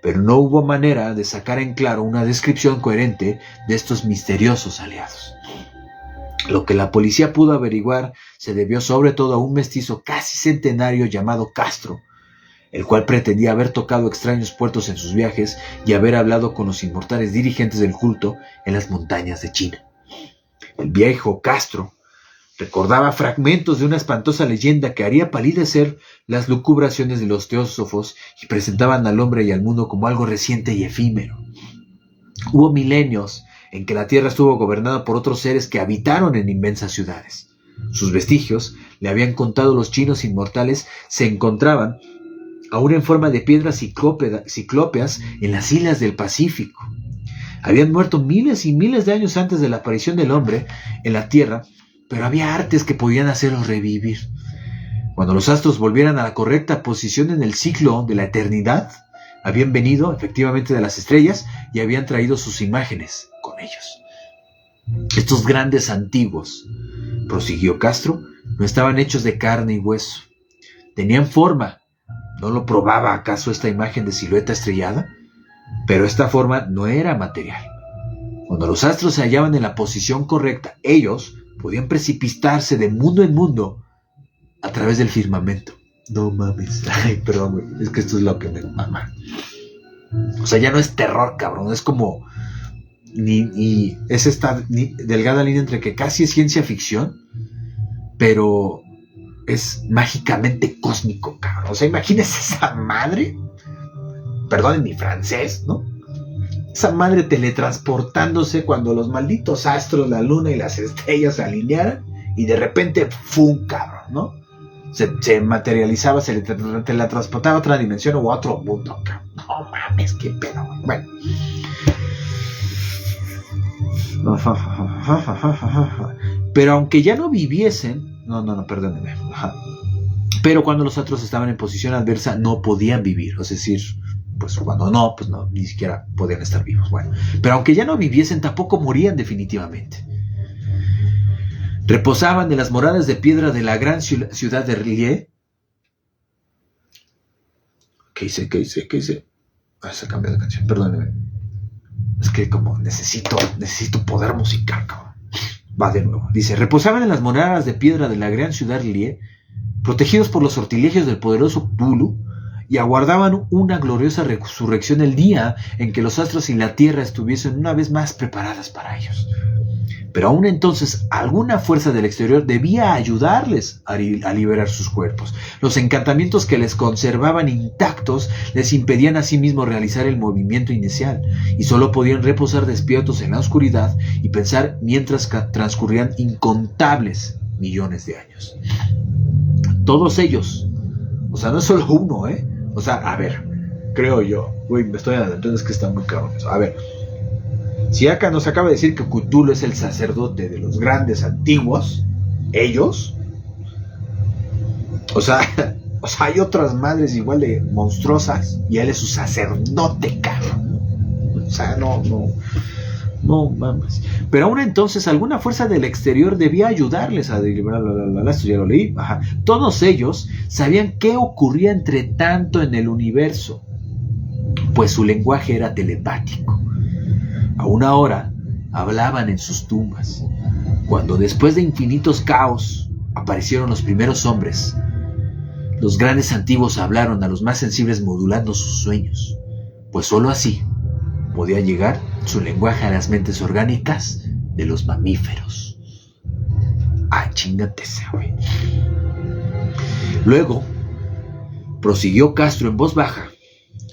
pero no hubo manera de sacar en claro una descripción coherente de estos misteriosos aliados. Lo que la policía pudo averiguar se debió sobre todo a un mestizo casi centenario llamado Castro, el cual pretendía haber tocado extraños puertos en sus viajes y haber hablado con los inmortales dirigentes del culto en las montañas de China. El viejo Castro recordaba fragmentos de una espantosa leyenda que haría palidecer las lucubraciones de los teósofos y presentaban al hombre y al mundo como algo reciente y efímero. Hubo milenios en que la tierra estuvo gobernada por otros seres que habitaron en inmensas ciudades. Sus vestigios, le habían contado los chinos inmortales, se encontraban aún en forma de piedras ciclópeas en las islas del Pacífico. Habían muerto miles y miles de años antes de la aparición del hombre en la tierra, pero había artes que podían hacerlos revivir. Cuando los astros volvieran a la correcta posición en el ciclo de la eternidad, habían venido efectivamente de las estrellas y habían traído sus imágenes con ellos. Estos grandes antiguos, prosiguió Castro, no estaban hechos de carne y hueso. Tenían forma. ¿No lo probaba acaso esta imagen de silueta estrellada? Pero esta forma no era material. Cuando los astros se hallaban en la posición correcta, ellos podían precipitarse de mundo en mundo a través del firmamento. No mames. Ay, perdón, güey. Es que esto es lo que me mama. O sea, ya no es terror, cabrón. Es como... es esta delgada línea entre que casi es ciencia ficción, pero es mágicamente cósmico, cabrón. O sea, imagínense esa madre. Perdonen mi francés, ¿no? Esa madre teletransportándose cuando los malditos astros, la luna y las estrellas se alinearan y de repente, ¡fum!, cabrón, ¿no? Se materializaba, se teletransportaba a otra dimensión o a otro mundo, cabrón. No mames, qué pedo. Bueno. Pero aunque ya no viviesen, perdónenme. Pero cuando los astros estaban en posición adversa, no podían vivir. Es decir, pues cuando no, ni siquiera podían estar vivos. Bueno, pero aunque ya no viviesen, tampoco morían definitivamente. Reposaban en las moradas de piedra de la gran ciudad de Rie. ¿Qué hice? Se cambió de canción, perdónenme. Es que como necesito poder musical, cabrón. Va de nuevo. Dice, reposaban en las moradas de piedra de la gran ciudad Rie, protegidos por los sortilegios del poderoso Tulu, y aguardaban una gloriosa resurrección el día en que los astros y la tierra estuviesen una vez más preparadas para ellos. Pero aún entonces, alguna fuerza del exterior debía ayudarles a liberar sus cuerpos. Los encantamientos que les conservaban intactos les impedían a sí mismos realizar el movimiento inicial, y solo podían reposar despiertos en la oscuridad y pensar mientras transcurrían incontables millones de años. Todos ellos, o sea, no es solo uno, o sea, a ver, creo yo, me estoy adelantando, es que está muy cabrón eso. A ver, si acá nos acaba de decir que Cthulhu es el sacerdote de los grandes antiguos, ellos, o sea, hay otras madres igual de monstruosas y él es su sacerdote, cabrón. O sea, no mames. Pero aún entonces alguna fuerza del exterior debía ayudarles a liberar. Esto ya lo leí. Ajá. Todos ellos sabían qué ocurría entre tanto en el universo, pues su lenguaje era telepático. Aún ahora hablaban en sus tumbas, cuando después de infinitos caos aparecieron los primeros hombres. Los grandes antiguos hablaron a los más sensibles modulando sus sueños, pues sólo así podía llegar su lenguaje a las mentes orgánicas de los mamíferos. Chíngate ese, güey. Luego, prosiguió Castro en voz baja,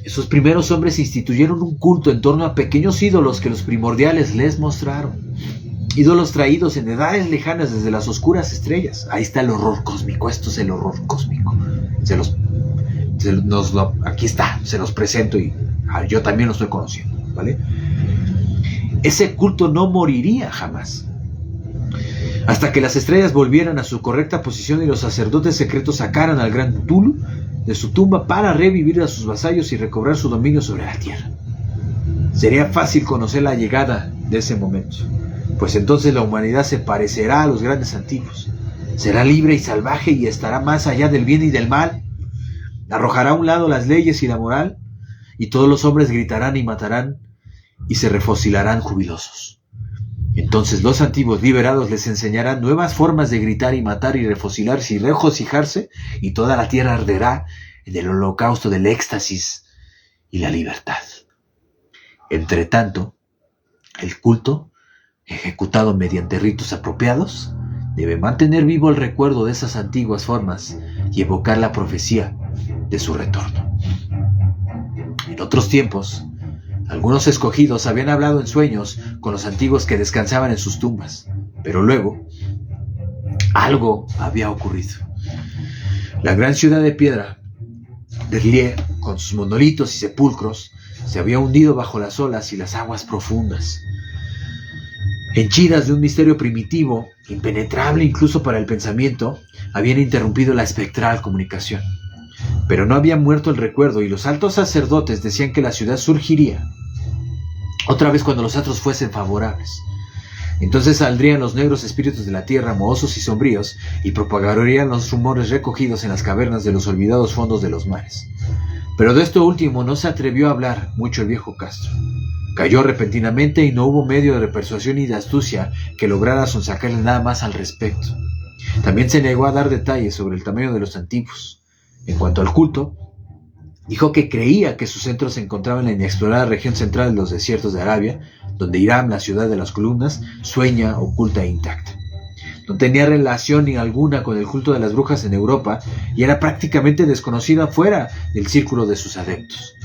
esos primeros hombres instituyeron un culto en torno a pequeños ídolos que los primordiales les mostraron. Ídolos traídos en edades lejanas desde las oscuras estrellas. Ahí está el horror cósmico. Esto es el horror cósmico. Aquí está, se los presento y yo también lo estoy conociendo, ¿vale? Ese culto no moriría jamás, hasta que las estrellas volvieran a su correcta posición y los sacerdotes secretos sacaran al gran Cthulhu de su tumba para revivir a sus vasallos y recobrar su dominio sobre la tierra. Sería fácil conocer la llegada de ese momento, pues entonces la humanidad se parecerá a los grandes antiguos. Será libre y salvaje y estará más allá del bien y del mal. Arrojará a un lado las leyes y la moral y todos los hombres gritarán y matarán y se refocilarán jubilosos. Entonces los antiguos liberados les enseñarán nuevas formas de gritar y matar y refocilarse y regocijarse, y toda la tierra arderá en el holocausto del éxtasis y la libertad. Entre tanto, el culto, ejecutado mediante ritos apropiados, debe mantener vivo el recuerdo de esas antiguas formas y evocar la profecía de su retorno. En otros tiempos, algunos escogidos habían hablado en sueños con los antiguos que descansaban en sus tumbas, pero luego algo había ocurrido. La gran ciudad de piedra de Lier, con sus monolitos y sepulcros, se había hundido bajo las olas y las aguas profundas. Henchidas de un misterio primitivo, impenetrable incluso para el pensamiento, habían interrumpido la espectral comunicación. Pero no había muerto el recuerdo, y los altos sacerdotes decían que la ciudad surgiría otra vez cuando los astros fuesen favorables. Entonces saldrían los negros espíritus de la tierra, mohosos y sombríos, y propagarían los rumores recogidos en las cavernas de los olvidados fondos de los mares. Pero de esto último no se atrevió a hablar mucho el viejo Castro. Cayó repentinamente y no hubo medio de persuasión y de astucia que lograra sonsacarle nada más al respecto. También se negó a dar detalles sobre el tamaño de los antiguos. En cuanto al culto, dijo que creía que su centro se encontraba en la inexplorada región central de los desiertos de Arabia, donde Hiram, la ciudad de las columnas, sueña oculta e intacta. No tenía relación ni alguna con el culto de las brujas en Europa y era prácticamente desconocida fuera del círculo de sus adeptos.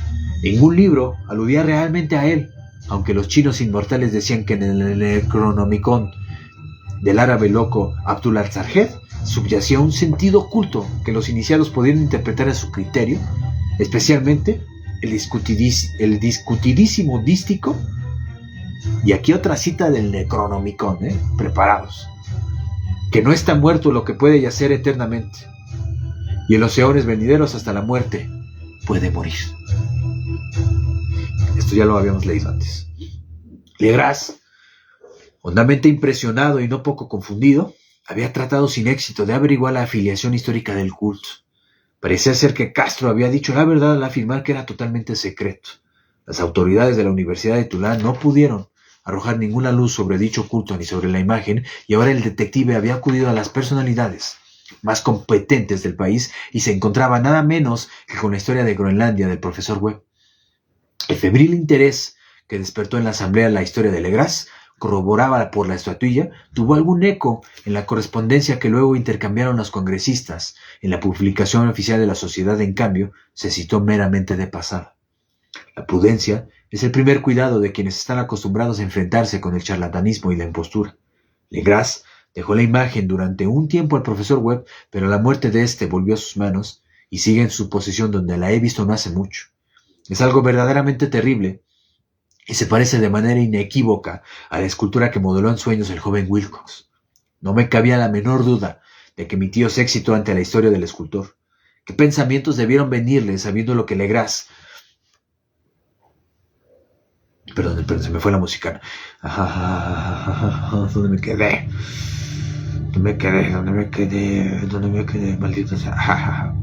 Ningún libro aludía realmente a él, aunque los chinos inmortales decían que en el Necronomicon del árabe loco Abdul al-Sarjed subyacía un sentido oculto que los iniciados podían interpretar a su criterio, especialmente el discutidísimo dístico. Y aquí otra cita del Necronomicon, preparados: que no está muerto lo que puede yacer eternamente, y en los eones venideros hasta la muerte puede morir. Esto ya lo habíamos leído antes. Legras, hondamente impresionado y no poco confundido, había tratado sin éxito de averiguar la afiliación histórica del culto. Parecía ser que Castro había dicho la verdad al afirmar que era totalmente secreto. Las autoridades de la Universidad de Tulán no pudieron arrojar ninguna luz sobre dicho culto ni sobre la imagen, y ahora el detective había acudido a las personalidades más competentes del país y se encontraba nada menos que con la historia de Groenlandia del profesor Webb. El febril interés que despertó en la asamblea la historia de Legras, corroborada por la estatuilla, tuvo algún eco en la correspondencia que luego intercambiaron los congresistas. En la publicación oficial de la sociedad, en cambio, se citó meramente de pasada. La prudencia es el primer cuidado de quienes están acostumbrados a enfrentarse con el charlatanismo y la impostura. Legras dejó la imagen durante un tiempo al profesor Webb, pero la muerte de éste volvió a sus manos y sigue en su posesión, donde la he visto no hace mucho. Es algo verdaderamente terrible y se parece de manera inequívoca a la escultura que modeló en sueños el joven Wilcox. No me cabía la menor duda de que mi tío se excitó ante la historia del escultor. ¿Qué pensamientos debieron venirle sabiendo lo que Legras... Perdón, se me fue la música. ¿Dónde me quedé? ¿Dónde me quedé? Maldito sea.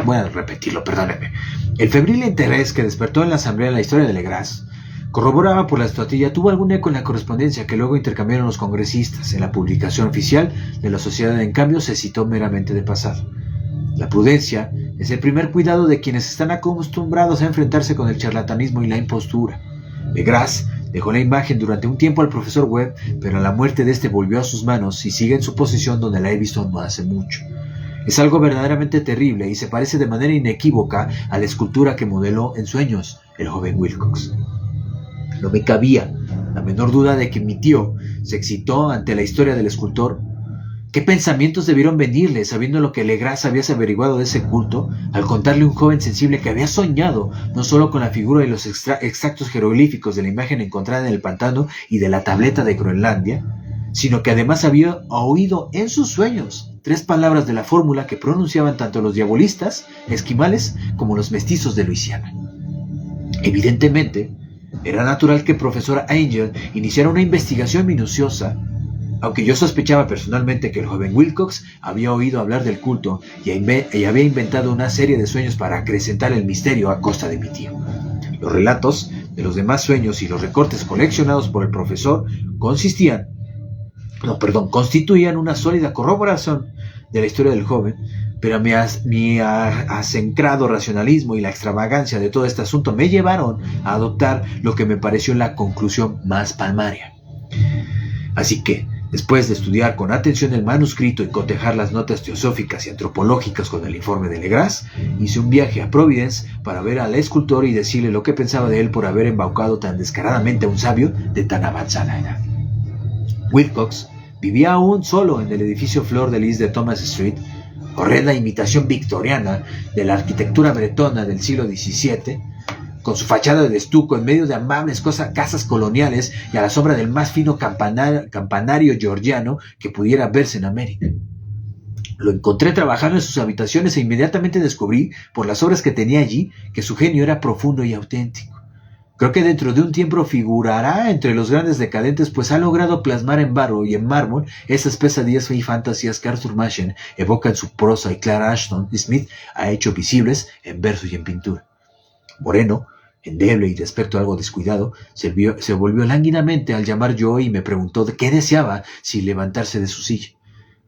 Voy a repetirlo, perdónenme. El febril interés que despertó en la asamblea la historia de Legras, corroborada por la estatuilla, tuvo algún eco en la correspondencia que luego intercambiaron los congresistas. En la publicación oficial de la sociedad, en cambio, se citó meramente de pasado. La prudencia es el primer cuidado de quienes están acostumbrados a enfrentarse con el charlatanismo y la impostura. Legras dejó la imagen durante un tiempo al profesor Webb, pero a la muerte de este volvió a sus manos y sigue en su posesión, donde la he visto no hace mucho. Es algo verdaderamente terrible y se parece de manera inequívoca a la escultura que modeló en sueños el joven Wilcox. No me cabía la menor duda de que mi tío se excitó ante la historia del escultor. ¿Qué pensamientos debieron venirle sabiendo lo que Legras había averiguado de ese culto, al contarle a un joven sensible que había soñado no solo con la figura y los exactos jeroglíficos de la imagen encontrada en el pantano y de la tableta de Groenlandia, sino que además había oído en sus sueños 3 palabras de la fórmula que pronunciaban tanto los diabolistas, esquimales, como los mestizos de Luisiana? Evidentemente, era natural que el profesor Angel iniciara una investigación minuciosa Aunque yo sospechaba personalmente que el joven Wilcox había oído hablar del culto y había inventado una serie de sueños para acrecentar el misterio a costa de mi tío. Los relatos de los demás sueños y los recortes coleccionados por el profesor constituían una sólida corroboración de la historia del joven, pero mi asencrado racionalismo y la extravagancia de todo este asunto me llevaron a adoptar lo que me pareció la conclusión más palmaria. Así que, después de estudiar con atención el manuscrito y cotejar las notas teosóficas y antropológicas con el informe de Legras, hice un viaje a Providence para ver al escultor y decirle lo que pensaba de él por haber embaucado tan descaradamente a un sabio de tan avanzada edad. Wilcox vivía aún solo en el edificio Flor de Lis de Thomas Street, horrenda imitación victoriana de la arquitectura bretona del siglo XVII, con su fachada de estuco en medio de amables casas coloniales y a la sombra del más fino campanario georgiano que pudiera verse en América. Lo encontré trabajando en sus habitaciones e inmediatamente descubrí, por las obras que tenía allí, que su genio era profundo y auténtico. Creo que dentro de un tiempo figurará entre los grandes decadentes, pues ha logrado plasmar en barro y en mármol esas pesadillas y fantasías que Arthur Machen evoca en su prosa y Clara Ashton Smith ha hecho visibles en verso y en pintura. Moreno, endeble y de aspecto algo descuidado, se volvió lánguidamente al llamar yo y me preguntó de qué deseaba sin levantarse de su silla.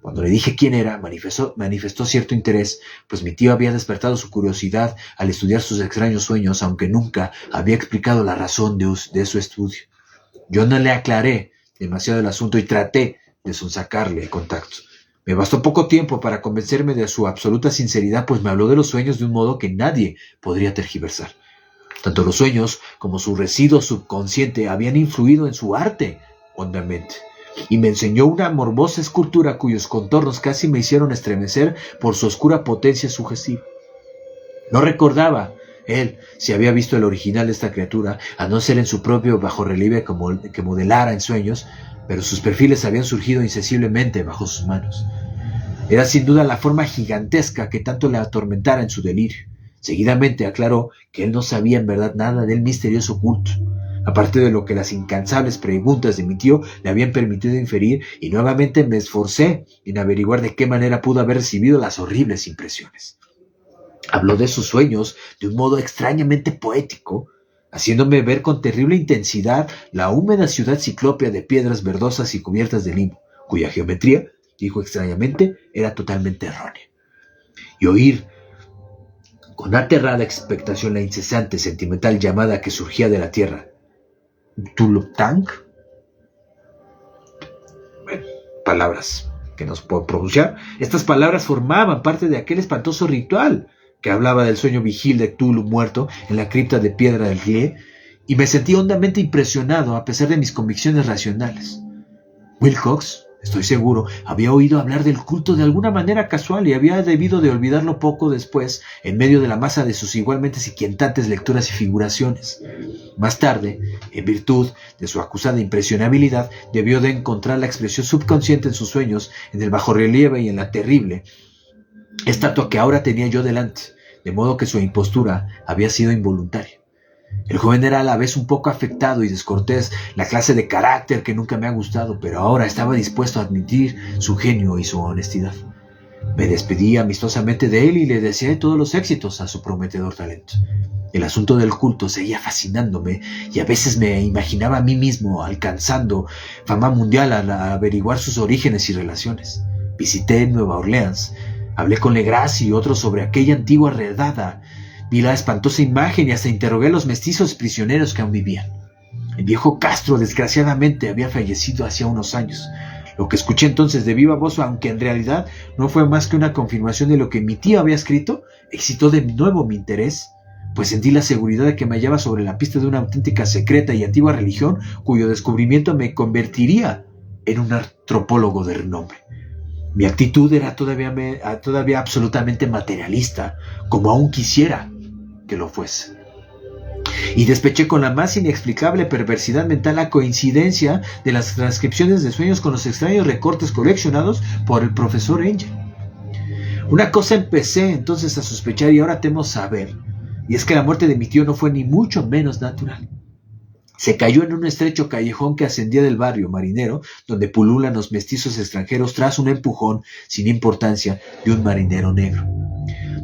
Cuando le dije quién era, manifestó cierto interés, pues mi tío había despertado su curiosidad al estudiar sus extraños sueños, aunque nunca había explicado la razón de su estudio. Yo no le aclaré demasiado el asunto y traté de sonsacarle el contacto. Me bastó poco tiempo para convencerme de su absoluta sinceridad, pues me habló de los sueños de un modo que nadie podría tergiversar. Tanto los sueños como su residuo subconsciente habían influido en su arte hondamente, y me enseñó una morbosa escultura cuyos contornos casi me hicieron estremecer por su oscura potencia sugestiva. No recordaba él si había visto el original de esta criatura, a no ser en su propio bajorrelieve que modelara en sueños, pero sus perfiles habían surgido insensiblemente bajo sus manos. Era sin duda la forma gigantesca que tanto le atormentara en su delirio. Seguidamente aclaró que él no sabía en verdad nada del misterioso culto, aparte de lo que las incansables preguntas de mi tío le habían permitido inferir, y nuevamente me esforcé en averiguar de qué manera pudo haber recibido las horribles impresiones. Habló de sus sueños de un modo extrañamente poético, haciéndome ver con terrible intensidad la húmeda ciudad ciclópea de piedras verdosas y cubiertas de limo, cuya geometría, dijo extrañamente, era totalmente errónea. Y oír con aterrada expectación la incesante sentimental llamada que surgía de la tierra. ¿Tuluptank? Bueno, palabras que no se puedo pronunciar. Estas palabras formaban parte de aquel espantoso ritual que hablaba del sueño vigil de Cthulhu muerto en la cripta de piedra del Glie, y me sentí hondamente impresionado a pesar de mis convicciones racionales. Wilcox, estoy seguro, había oído hablar del culto de alguna manera casual y había debido de olvidarlo poco después en medio de la masa de sus igualmente inquietantes lecturas y figuraciones. Más tarde, en virtud de su acusada impresionabilidad, debió de encontrar la expresión subconsciente en sus sueños, en el bajorrelieve y en la terrible estatua que ahora tenía yo delante, de modo que su impostura había sido involuntaria. El joven era a la vez un poco afectado y descortés, la clase de carácter que nunca me ha gustado, pero ahora estaba dispuesto a admitir su genio y su honestidad. Me despedí amistosamente de él y le deseé todos los éxitos a su prometedor talento. El asunto del culto seguía fascinándome y a veces me imaginaba a mí mismo alcanzando fama mundial al averiguar sus orígenes y relaciones. Visité Nueva Orleans, hablé con Legras y otros sobre aquella antigua redada. Vi la espantosa imagen y hasta interrogué a los mestizos prisioneros que aún vivían. El viejo Castro, desgraciadamente, había fallecido hacía unos años. Lo que escuché entonces de viva voz, aunque en realidad no fue más que una confirmación de lo que mi tío había escrito, excitó de nuevo mi interés, pues sentí la seguridad de que me hallaba sobre la pista de una auténtica, secreta y antigua religión cuyo descubrimiento me convertiría en un antropólogo de renombre. Mi actitud era todavía absolutamente materialista, como aún quisiera que lo fuese. Y despeché con la más inexplicable perversidad mental la coincidencia de las transcripciones de sueños con los extraños recortes coleccionados por el profesor Angel. Una cosa empecé entonces a sospechar y ahora temo saber, y es que la muerte de mi tío no fue ni mucho menos natural. Se cayó en un estrecho callejón que ascendía del barrio marinero, donde pululan los mestizos extranjeros tras un empujón sin importancia de un marinero negro.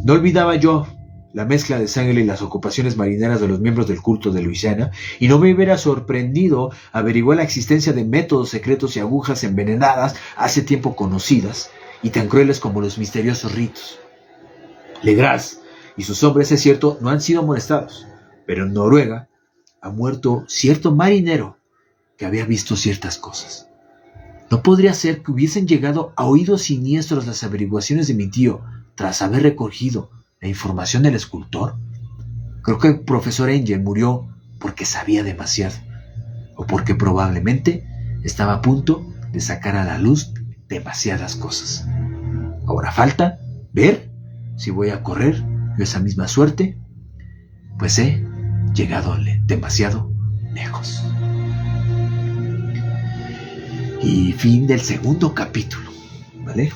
No olvidaba yo la mezcla de sangre y las ocupaciones marineras de los miembros del culto de Luisiana, y no me hubiera sorprendido averiguar la existencia de métodos secretos y agujas envenenadas hace tiempo conocidas y tan crueles como los misteriosos ritos. Legras y sus hombres, es cierto, no han sido molestados, pero en Noruega ha muerto cierto marinero que había visto ciertas cosas. ¿No podría ser que hubiesen llegado a oídos siniestros las averiguaciones de mi tío tras haber recogido la información del escultor? Creo que el profesor Angel murió porque sabía demasiado, o porque probablemente estaba a punto de sacar a la luz demasiadas cosas. Ahora falta ver si voy a correr yo esa misma suerte, pues he llegado demasiado lejos. Y fin del segundo capítulo, ¿vale?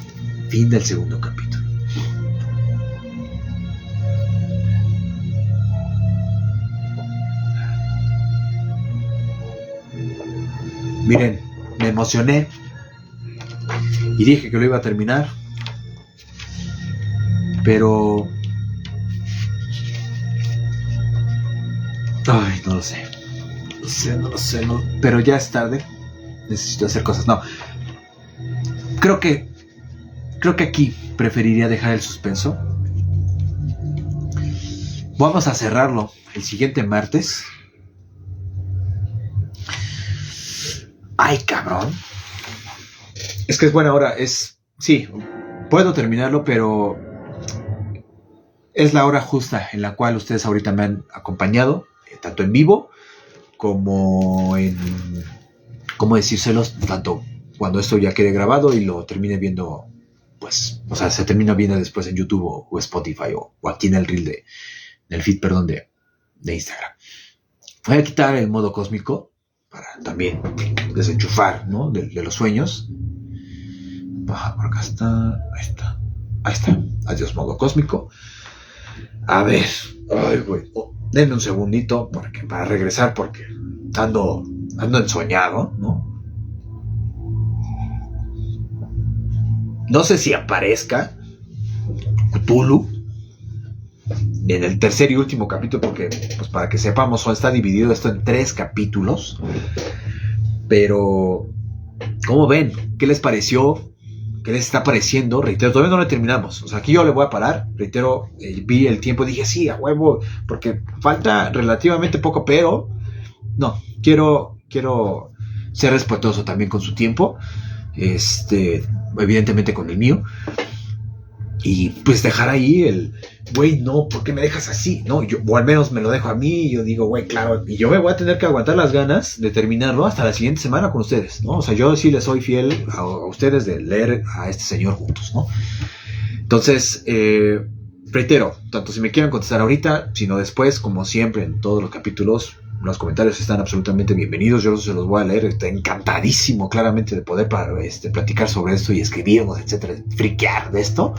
Fin del segundo capítulo. Miren, me emocioné y dije que lo iba a terminar, pero... ay, no lo sé. No, pero ya es tarde. Necesito hacer cosas. No. Creo que aquí preferiría dejar el suspenso. Vamos a cerrarlo el siguiente martes. Ay, cabrón. Es que es buena hora. Sí, puedo terminarlo, pero es la hora justa en la cual ustedes ahorita me han acompañado, tanto en vivo como en... ¿cómo decírselos? Tanto cuando esto ya quede grabado y lo termine viendo, pues, o sea, se termina viendo después en YouTube o Spotify o aquí en el reel del feed, perdón, de Instagram. Voy a quitar el modo cósmico para también desenchufar, ¿no? de los sueños. Baja por acá, ahí está, adiós modo cósmico. A ver, ay, güey, denme un segundito para regresar, porque ando ensoñado, ¿no? No sé si aparezca Cthulhu en el tercer y último capítulo, porque, pues, para que sepamos, está dividido esto en 3 capítulos. Pero, ¿cómo ven? ¿Qué les pareció? ¿Qué les está pareciendo? Reitero, todavía no lo terminamos. O sea, aquí yo le voy a parar. Reitero, vi el tiempo y dije, sí, a huevo, porque falta relativamente poco, pero no, quiero ser respetuoso también con su tiempo, evidentemente con el mío, y pues dejar ahí el, güey, no, ¿por qué me dejas así? No, o al menos me lo dejo a mí, y yo digo, güey, claro, y yo me voy a tener que aguantar las ganas de terminarlo hasta la siguiente semana con ustedes, ¿no? O sea, yo sí les soy fiel a ustedes de leer a este señor juntos, ¿no? Entonces, reitero, tanto si me quieren contestar ahorita, sino después, como siempre en todos los capítulos, los comentarios están absolutamente bienvenidos. Yo se los voy a leer. Estoy encantadísimo, claramente, de poder platicar sobre esto y escribirnos, etcétera, friquear de esto.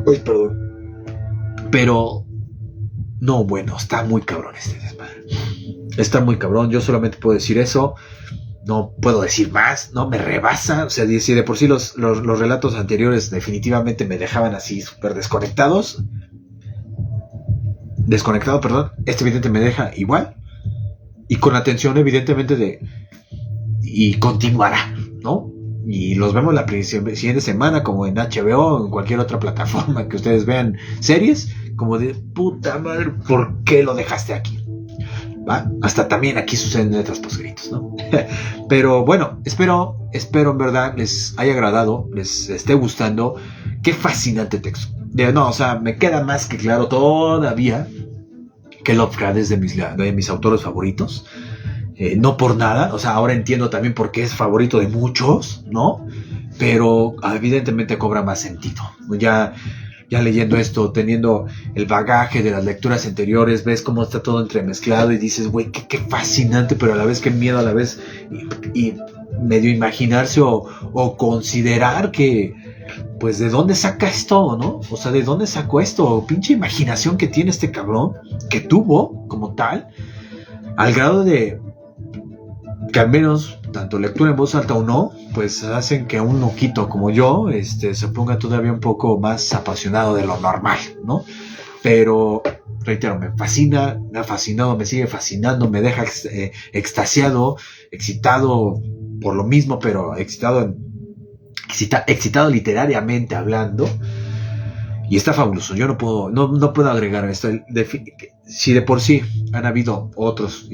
Uy, perdón. Pero, no, bueno, está muy cabrón este desmadre. Está muy cabrón. Yo solamente puedo decir eso. No puedo decir más. No, me rebasa. O sea, si de por sí los relatos anteriores definitivamente me dejaban así súper desconectado, perdón. Este evidentemente me deja igual y con atención, evidentemente, y continuará, ¿no? Y los vemos la siguiente semana, como en HBO o en cualquier otra plataforma que ustedes vean series, como de puta madre, ¿por qué lo dejaste aquí? ¿Va? Hasta también aquí suceden letras postgritos, ¿no? Pero bueno, espero en verdad les haya agradado, les esté gustando. Qué fascinante texto. No, o sea, me queda más que claro todavía que Lovecraft es de mis autores favoritos. No por nada, o sea, ahora entiendo también por qué es favorito de muchos, ¿no? Pero evidentemente cobra más sentido. Ya leyendo esto, teniendo el bagaje de las lecturas anteriores, ves cómo está todo entremezclado y dices, güey, qué fascinante, pero a la vez qué miedo, a la vez y medio imaginarse o considerar que, pues, ¿de dónde saca esto, no? O sea, ¿de dónde sacó esto? Pinche imaginación que tiene este cabrón, que tuvo como tal. al grado de que al menos, tanto lectura en voz alta o no, pues hacen que un loquito como yo se ponga todavía un poco más apasionado de lo normal, ¿no? Pero, reitero, me fascina, me ha fascinado, me sigue fascinando, me deja extasiado, excitado por lo mismo, pero excitado literariamente hablando. Y está fabuloso. Yo no puedo agregar esto. Si de por sí han habido otros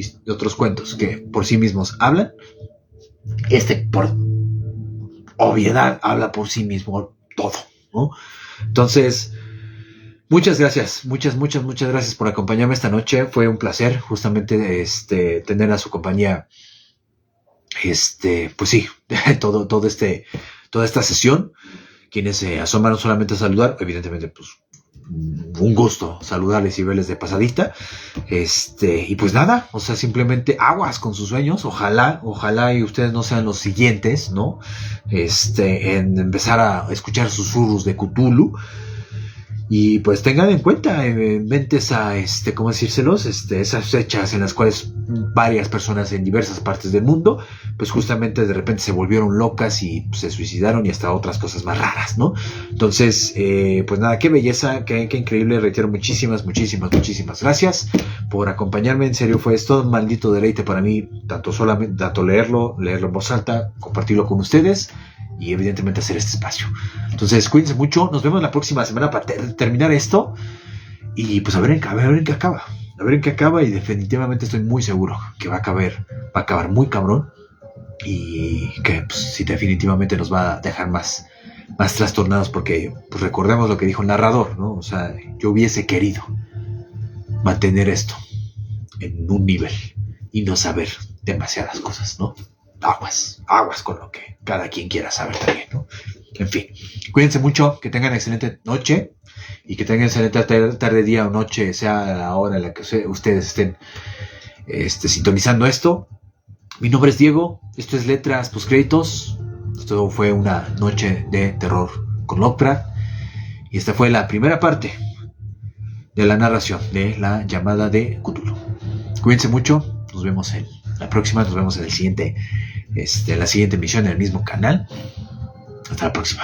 cuentos que por sí mismos hablan, por obviedad habla por sí mismo todo, ¿no? Entonces, muchas gracias, muchas gracias por acompañarme esta noche. Fue un placer justamente tener a su compañía. Pues sí, toda esta sesión. Quienes se asomaron solamente a saludar, evidentemente, pues un gusto saludarles y verles de pasadita. Y pues nada, o sea, simplemente aguas con sus sueños. Ojalá y ustedes no sean los siguientes, ¿no? En empezar a escuchar susurros de Cthulhu. Y pues tengan en cuenta, en mente ¿cómo decírselos? Esas fechas en las cuales varias personas en diversas partes del mundo, pues justamente de repente se volvieron locas y pues, se suicidaron y hasta otras cosas más raras, ¿no? Entonces, pues nada, qué belleza, qué increíble. Reitero, muchísimas gracias por acompañarme. En serio, fue todo un maldito deleite para mí, tanto leerlo en voz alta, compartirlo con ustedes y evidentemente hacer este espacio. Entonces, cuídense mucho. Nos vemos la próxima semana para terminar esto. Y pues a ver en qué acaba. Y definitivamente estoy muy seguro que va a acabar muy cabrón. Y que pues, sí, definitivamente nos va a dejar más trastornados. Porque pues, recordemos lo que dijo el narrador, ¿no? O sea, yo hubiese querido mantener esto en un nivel y no saber demasiadas cosas, ¿no? Aguas con lo que cada quien quiera saber también, ¿no? En fin, cuídense mucho, que tengan excelente noche y que tengan excelente tarde, día o noche, sea la hora en la que ustedes estén sintonizando esto. Mi nombre es Diego, esto es Letras Postcréditos. Esto fue una noche de terror con Lovecraft y esta fue la primera parte de la narración de La llamada de Cthulhu. Cuídense mucho, nos vemos en la próxima, nos vemos en el siguiente, la siguiente emisión en el mismo canal. Hasta la próxima.